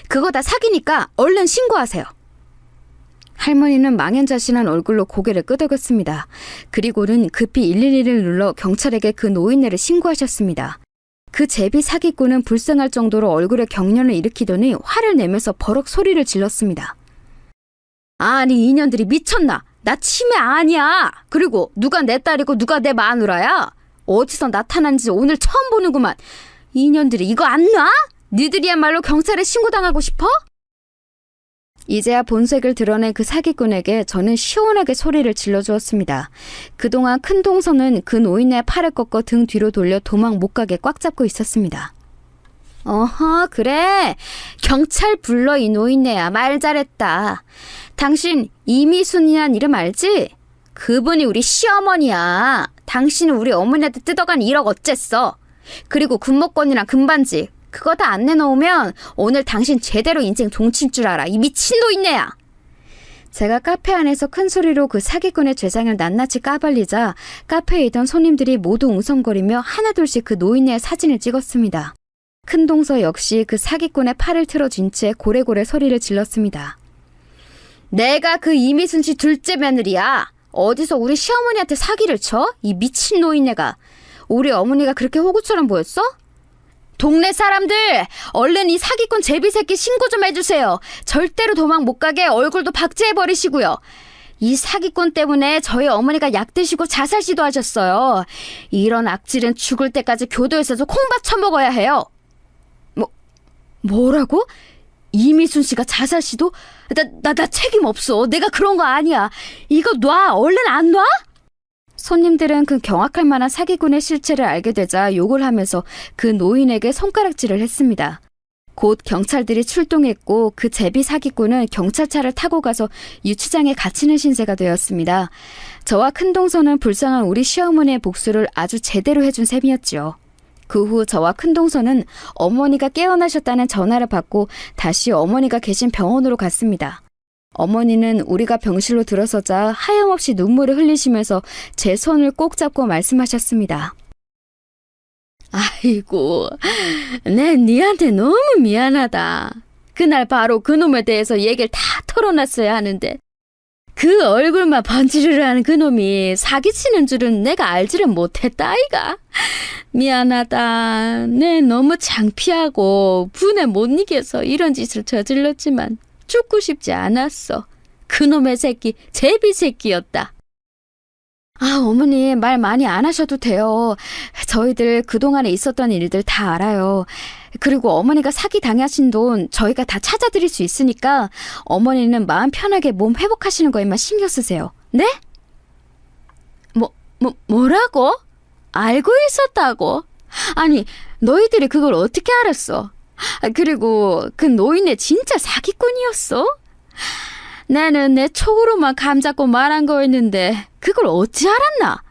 그거 다 사기니까 얼른 신고하세요. 할머니는 망연자실한 얼굴로 고개를 끄덕였습니다. 그리고는 급히 112를 눌러 경찰에게 그 노인네를 신고하셨습니다. 그 제비 사기꾼은 불쌍할 정도로 얼굴에 경련을 일으키더니 화를 내면서 버럭 소리를 질렀습니다. 아니, 이년들이 미쳤나? 나 치매 아니야. 그리고 누가 내 딸이고 누가 내 마누라야? 어디서 나타난지 오늘 처음 보는구만. 이년들이 이거 안 놔? 니들이야말로 경찰에 신고당하고 싶어? 이제야 본색을 드러낸 그 사기꾼에게 저는 시원하게 소리를 질러주었습니다. 그동안 큰 동서는 그 노인의 팔을 꺾어 등 뒤로 돌려 도망 못 가게 꽉 잡고 있었습니다. 어허, 그래. 경찰 불러, 이 노인네야. 말 잘했다. 당신 이미순이란 이름 알지? 그분이 우리 시어머니야. 당신은 우리 어머니한테 뜯어간 1억 어쨌어. 그리고 군목권이랑 금반지 그거 다 안 내놓으면 오늘 당신 제대로 인생 종칠 줄 알아. 이 미친 노인네야. 제가 카페 안에서 큰 소리로 그 사기꾼의 죄상을 낱낱이 까발리자 카페에 있던 손님들이 모두 웅성거리며 하나둘씩 그 노인네의 사진을 찍었습니다. 큰 동서 역시 그 사기꾼의 팔을 틀어쥔 채 고래고래 소리를 질렀습니다. 내가 그 이미순 씨 둘째 며느리야. 어디서 우리 시어머니한테 사기를 쳐? 이 미친 노인네가. 우리 어머니가 그렇게 호구처럼 보였어? 동네 사람들, 얼른 이 사기꾼 제비새끼 신고 좀 해주세요. 절대로 도망 못 가게 얼굴도 박제해버리시고요. 이 사기꾼 때문에 저희 어머니가 약 드시고 자살 시도하셨어요. 이런 악질은 죽을 때까지 교도소에서 콩밥 처먹어야 해요. 뭐라고? 이미순 씨가 자살 시도? 나 책임 없어. 내가 그런 거 아니야. 이거 놔. 얼른 안 놔? 손님들은 그 경악할 만한 사기꾼의 실체를 알게 되자 욕을 하면서 그 노인에게 손가락질을 했습니다. 곧 경찰들이 출동했고 그 제비 사기꾼은 경찰차를 타고 가서 유치장에 갇히는 신세가 되었습니다. 저와 큰동서는 불쌍한 우리 시어머니의 복수를 아주 제대로 해준 셈이었지요. 그 후 저와 큰동서는 어머니가 깨어나셨다는 전화를 받고 다시 어머니가 계신 병원으로 갔습니다. 어머니는 우리가 병실로 들어서자 하염없이 눈물을 흘리시면서 제 손을 꼭 잡고 말씀하셨습니다. 아이고, 내 니한테 너무 미안하다. 그날 바로 그놈에 대해서 얘기를 다 털어놨어야 하는데 그 얼굴만 번지르르 하는 그놈이 사기치는 줄은 내가 알지를 못했다 아이가. 미안하다. 내 너무 창피하고 분에 못 이겨서 이런 짓을 저질렀지만 죽고 싶지 않았어. 그놈의 새끼 제비 새끼였다. 아, 어머니 말 많이 안 하셔도 돼요. 저희들 그동안에 있었던 일들 다 알아요. 그리고 어머니가 사기 당하신 돈 저희가 다 찾아드릴 수 있으니까 어머니는 마음 편하게 몸 회복하시는 거에만 신경 쓰세요. 네? 뭐라고? 알고 있었다고? 아니, 너희들이 그걸 어떻게 알았어? 그리고 그 노인네 진짜 사기꾼이었어? 나는 내 촉으로만 감잡고 말한 거였는데 그걸 어찌 알았나?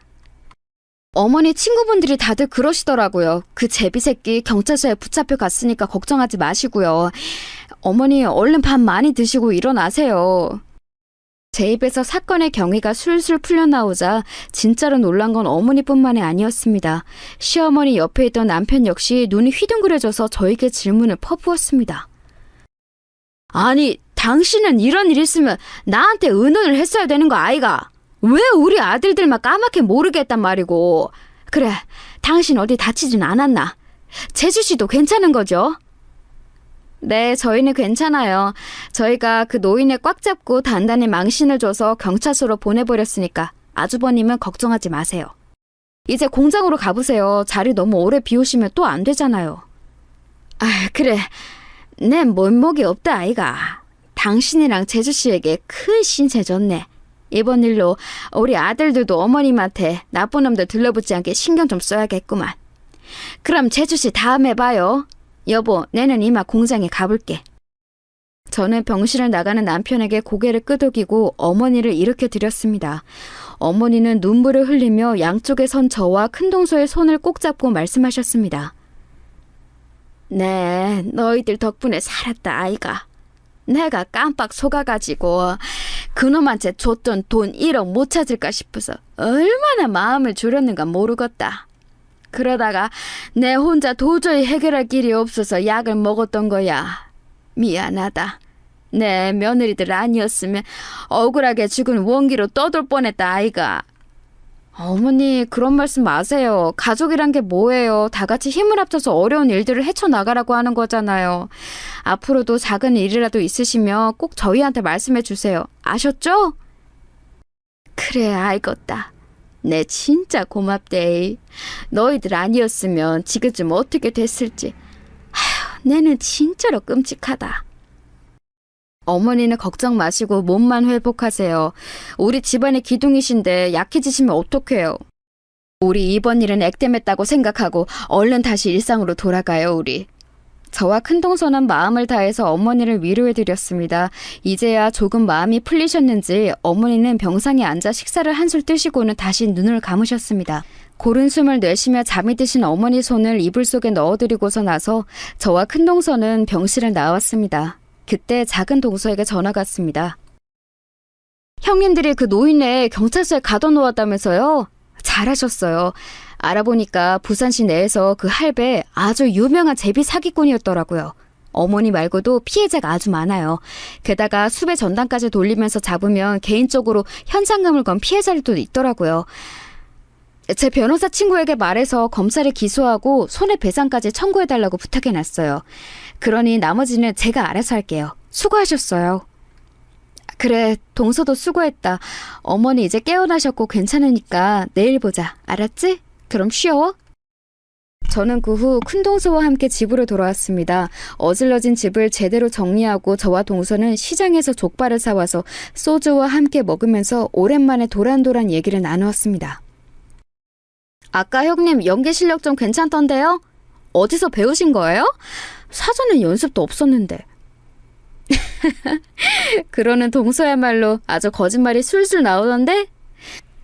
어머니 친구분들이 다들 그러시더라고요. 그 제비 새끼 경찰서에 붙잡혀 갔으니까 걱정하지 마시고요. 어머니 얼른 밥 많이 드시고 일어나세요. 제 입에서 사건의 경위가 술술 풀려나오자 진짜로 놀란 건 어머니뿐만이 아니었습니다. 시어머니 옆에 있던 남편 역시 눈이 휘둥그레져서 저에게 질문을 퍼부었습니다. 아니, 당신은 이런 일 있으면 나한테 의논을 했어야 되는 거 아이가? 왜 우리 아들들만 까맣게 모르게 했단 말이고. 그래, 당신 어디 다치진 않았나? 재주씨도 괜찮은 거죠? 네, 저희는 괜찮아요. 저희가 그 노인을 꽉 잡고 단단히 망신을 줘서 경찰서로 보내버렸으니까 아주버님은 걱정하지 마세요. 이제 공장으로 가보세요. 자리 너무 오래 비우시면 또 안 되잖아요. 아, 그래. 내 면목이 없다 아이가. 당신이랑 재주씨에게 큰 신세 졌네. 이번 일로 우리 아들들도 어머님한테 나쁜 놈들 들러붙지 않게 신경 좀 써야겠구만. 그럼 재주씨 다음에 봐요. 여보, 내는 이만 공장에 가볼게. 저는 병실을 나가는 남편에게 고개를 끄덕이고 어머니를 일으켜 드렸습니다. 어머니는 눈물을 흘리며 양쪽에 선 저와 큰동서의 손을 꼭 잡고 말씀하셨습니다. 네, 너희들 덕분에 살았다 아이가. 내가 깜빡 속아가지고 그놈한테 줬던 돈 1억 못 찾을까 싶어서 얼마나 마음을 졸였는가 모르겠다. 그러다가 내 혼자 도저히 해결할 길이 없어서 약을 먹었던 거야. 미안하다. 내 며느리들 아니었으면 억울하게 죽은 원기로 떠돌 뻔했다 아이가. 어머니 그런 말씀 마세요. 가족이란 게 뭐예요. 다 같이 힘을 합쳐서 어려운 일들을 헤쳐나가라고 하는 거잖아요. 앞으로도 작은 일이라도 있으시면 꼭 저희한테 말씀해 주세요. 아셨죠? 그래 알겠다. 내 진짜 고맙대. 너희들 아니었으면 지금쯤 어떻게 됐을지. 아휴, 내는 진짜로 끔찍하다. 어머니는 걱정 마시고 몸만 회복하세요. 우리 집안의 기둥이신데 약해지시면 어떡해요. 우리 이번 일은 액땜했다고 생각하고 얼른 다시 일상으로 돌아가요, 우리. 저와 큰동서는 마음을 다해서 어머니를 위로해드렸습니다. 이제야 조금 마음이 풀리셨는지 어머니는 병상에 앉아 식사를 한술 뜨시고는 다시 눈을 감으셨습니다. 고른 숨을 내쉬며 잠이 드신 어머니 손을 이불 속에 넣어드리고서 나서 저와 큰동서는 병실을 나왔습니다. 그때 작은 동서에게 전화가 왔습니다. 형님들이 그 노인네 경찰서에 가둬놓았다면서요? 잘하셨어요. 알아보니까 부산시 내에서 그 할배 아주 유명한 제비 사기꾼이었더라고요. 어머니 말고도 피해자가 아주 많아요. 게다가 수배 전단까지 돌리면서 잡으면 개인적으로 현상금을 건 피해자들도 있더라고요. 제 변호사 친구에게 말해서 검찰에 기소하고 손해배상까지 청구해달라고 부탁해놨어요. 그러니 나머지는 제가 알아서 할게요. 수고하셨어요. 그래, 동서도 수고했다. 어머니 이제 깨어나셨고 괜찮으니까 내일 보자. 알았지? 그럼 쉬어. 저는 그 후 큰동서와 함께 집으로 돌아왔습니다. 어질러진 집을 제대로 정리하고 저와 동서는 시장에서 족발을 사와서 소주와 함께 먹으면서 오랜만에 도란도란 얘기를 나누었습니다. 아까 형님 연기 실력 좀 괜찮던데요? 어디서 배우신 거예요? 사전에 연습도 없었는데. 그러는 동서야말로 아주 거짓말이 술술 나오던데?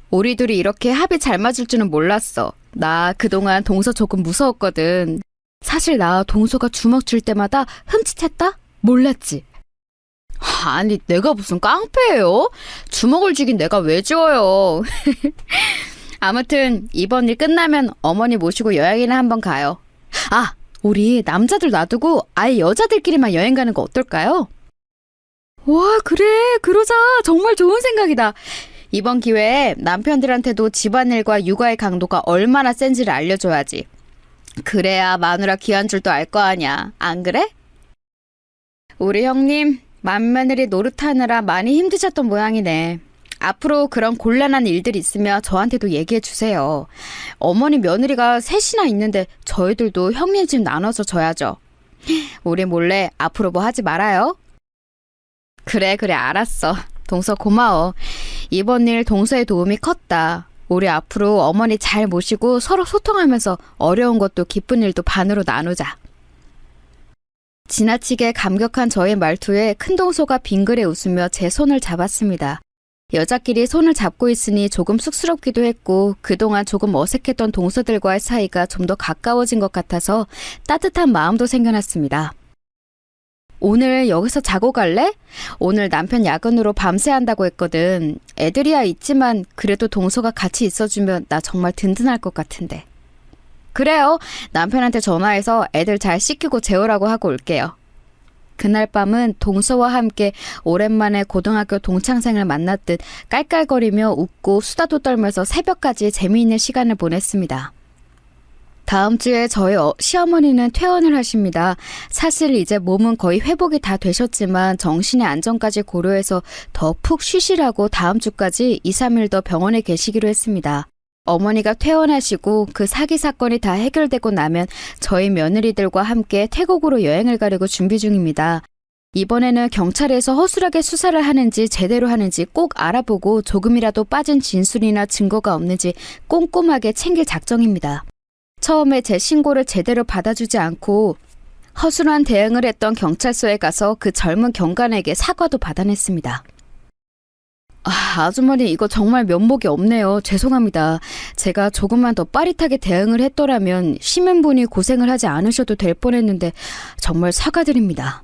우리 둘이 이렇게 합이 잘 맞을 줄은 몰랐어. 나 그동안 동서 조금 무서웠거든. 사실 나 동서가 주먹 줄 때마다 흠칫했다? 몰랐지? 아니, 내가 무슨 깡패예요? 주먹을 쥐긴 내가 왜 쥐어요? 아무튼 이번 일 끝나면 어머니 모시고 여행이나 한번 가요. 아, 우리 남자들 놔두고 아예 여자들끼리만 여행 가는 거 어떨까요? 와, 그래. 그러자. 정말 좋은 생각이다. 이번 기회에 남편들한테도 집안일과 육아의 강도가 얼마나 센지를 알려줘야지. 그래야 마누라 귀한 줄도 알 거 아냐. 안 그래? 우리 형님, 맏며느리 노릇하느라 많이 힘드셨던 모양이네. 앞으로 그런 곤란한 일들 있으면 저한테도 얘기해 주세요. 어머니 며느리가 셋이나 있는데 저희들도 형님 집 나눠서 줘야죠. 우리 몰래 앞으로 뭐 하지 말아요. 그래, 알았어. 동서 고마워. 이번 일 동서의 도움이 컸다. 우리 앞으로 어머니 잘 모시고 서로 소통하면서 어려운 것도 기쁜 일도 반으로 나누자. 지나치게 감격한 저의 말투에 큰동서가 빙그레 웃으며 제 손을 잡았습니다. 여자끼리 손을 잡고 있으니 조금 쑥스럽기도 했고 그동안 조금 어색했던 동서들과의 사이가 좀 더 가까워진 것 같아서 따뜻한 마음도 생겨났습니다. 오늘 여기서 자고 갈래? 오늘 남편 야근으로 밤새 한다고 했거든. 애들이야 있지만 그래도 동서가 같이 있어주면 나 정말 든든할 것 같은데. 그래요. 남편한테 전화해서 애들 잘 씻기고 재우라고 하고 올게요. 그날 밤은 동서와 함께 오랜만에 고등학교 동창생을 만났듯 깔깔거리며 웃고 수다도 떨면서 새벽까지 재미있는 시간을 보냈습니다. 다음 주에 저희 시어머니는 퇴원을 하십니다. 사실 이제 몸은 거의 회복이 다 되셨지만 정신의 안정까지 고려해서 더 푹 쉬시라고 다음 주까지 2, 3일 더 병원에 계시기로 했습니다. 어머니가 퇴원하시고 그 사기 사건이 다 해결되고 나면 저희 며느리들과 함께 태국으로 여행을 가려고 준비 중입니다. 이번에는 경찰에서 허술하게 수사를 하는지 제대로 하는지 꼭 알아보고 조금이라도 빠진 진술이나 증거가 없는지 꼼꼼하게 챙길 작정입니다. 처음에 제 신고를 제대로 받아주지 않고 허술한 대응을 했던 경찰서에 가서 그 젊은 경관에게 사과도 받아냈습니다. 아주머니 이거 정말 면목이 없네요. 죄송합니다. 제가 조금만 더 빠릿하게 대응을 했더라면 시민분이 고생을 하지 않으셔도 될 뻔했는데 정말 사과드립니다.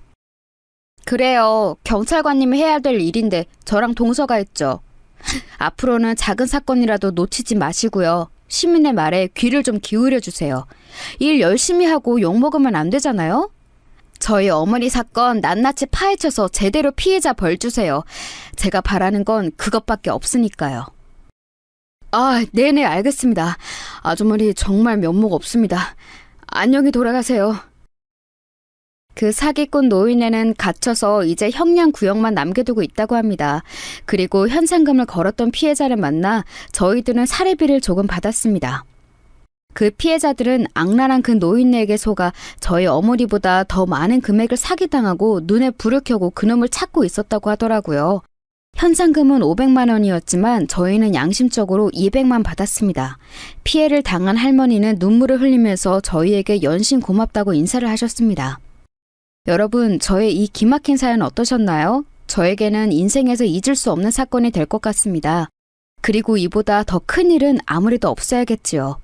그래요. 경찰관님이 해야 될 일인데 저랑 동서가 했죠. 앞으로는 작은 사건이라도 놓치지 마시고요. 시민의 말에 귀를 좀 기울여 주세요. 일 열심히 하고 욕먹으면 안 되잖아요? 저희 어머니 사건 낱낱이 파헤쳐서 제대로 피해자 벌 주세요. 제가 바라는 건 그것밖에 없으니까요. 네네 알겠습니다. 아주머니 정말 면목 없습니다. 안녕히 돌아가세요. 그 사기꾼 노인네는 갇혀서 이제 형량구역만 남겨두고 있다고 합니다. 그리고 현상금을 걸었던 피해자를 만나 저희들은 사례비를 조금 받았습니다. 그 피해자들은 악랄한 그 노인네에게 속아 저희 어머니보다 더 많은 금액을 사기당하고 눈에 불을 켜고 그놈을 찾고 있었다고 하더라고요. 현상금은 500만 원이었지만 저희는 양심적으로 200만 받았습니다. 피해를 당한 할머니는 눈물을 흘리면서 저희에게 연신 고맙다고 인사를 하셨습니다. 여러분, 저의 이 기막힌 사연 어떠셨나요? 저에게는 인생에서 잊을 수 없는 사건이 될 것 같습니다. 그리고 이보다 더 큰 일은 아무래도 없어야겠지요.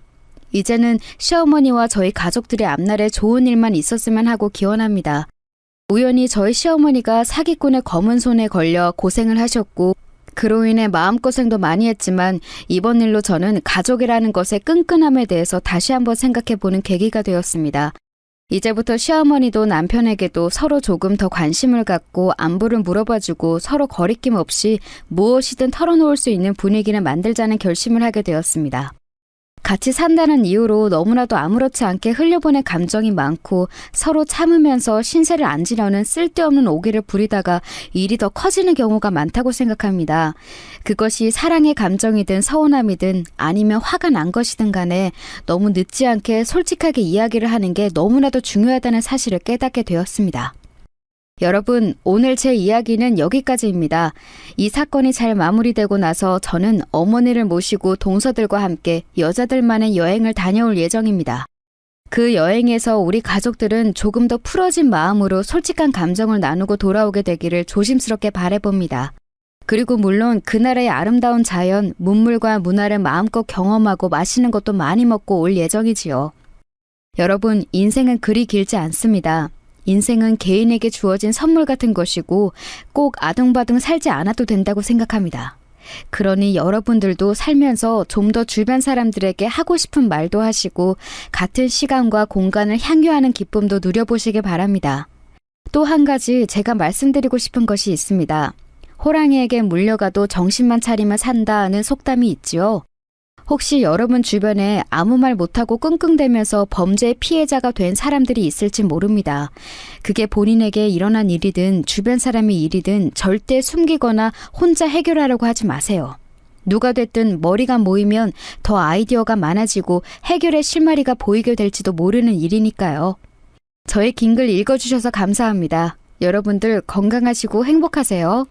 이제는 시어머니와 저희 가족들의 앞날에 좋은 일만 있었으면 하고 기원합니다. 우연히 저희 시어머니가 사기꾼의 검은 손에 걸려 고생을 하셨고 그로 인해 마음고생도 많이 했지만 이번 일로 저는 가족이라는 것의 끈끈함에 대해서 다시 한번 생각해보는 계기가 되었습니다. 이제부터 시어머니도 남편에게도 서로 조금 더 관심을 갖고 안부를 물어봐주고 서로 거리낌 없이 무엇이든 털어놓을 수 있는 분위기를 만들자는 결심을 하게 되었습니다. 같이 산다는 이유로 너무나도 아무렇지 않게 흘려보낸 감정이 많고 서로 참으면서 신세를 안 지려는 쓸데없는 오기를 부리다가 일이 더 커지는 경우가 많다고 생각합니다. 그것이 사랑의 감정이든 서운함이든 아니면 화가 난 것이든 간에 너무 늦지 않게 솔직하게 이야기를 하는 게 너무나도 중요하다는 사실을 깨닫게 되었습니다. 여러분, 오늘 제 이야기는 여기까지입니다. 이 사건이 잘 마무리되고 나서 저는 어머니를 모시고 동서들과 함께 여자들만의 여행을 다녀올 예정입니다. 그 여행에서 우리 가족들은 조금 더 풀어진 마음으로 솔직한 감정을 나누고 돌아오게 되기를 조심스럽게 바라봅니다. 그리고 물론 그나라의 아름다운 자연, 문물과 문화를 마음껏 경험하고 맛있는 것도 많이 먹고 올 예정이지요. 여러분, 인생은 그리 길지 않습니다. 인생은 개인에게 주어진 선물 같은 것이고 꼭 아둥바둥 살지 않아도 된다고 생각합니다. 그러니 여러분들도 살면서 좀 더 주변 사람들에게 하고 싶은 말도 하시고 같은 시간과 공간을 향유하는 기쁨도 누려보시길 바랍니다. 또 한 가지 제가 말씀드리고 싶은 것이 있습니다. 호랑이에게 물려가도 정신만 차리면 산다는 속담이 있지요. 혹시 여러분 주변에 아무 말 못하고 끙끙대면서 범죄의 피해자가 된 사람들이 있을지 모릅니다. 그게 본인에게 일어난 일이든 주변 사람의 일이든 절대 숨기거나 혼자 해결하려고 하지 마세요. 누가 됐든 머리가 모이면 더 아이디어가 많아지고 해결의 실마리가 보이게 될지도 모르는 일이니까요. 저의 긴 글 읽어주셔서 감사합니다. 여러분들 건강하시고 행복하세요.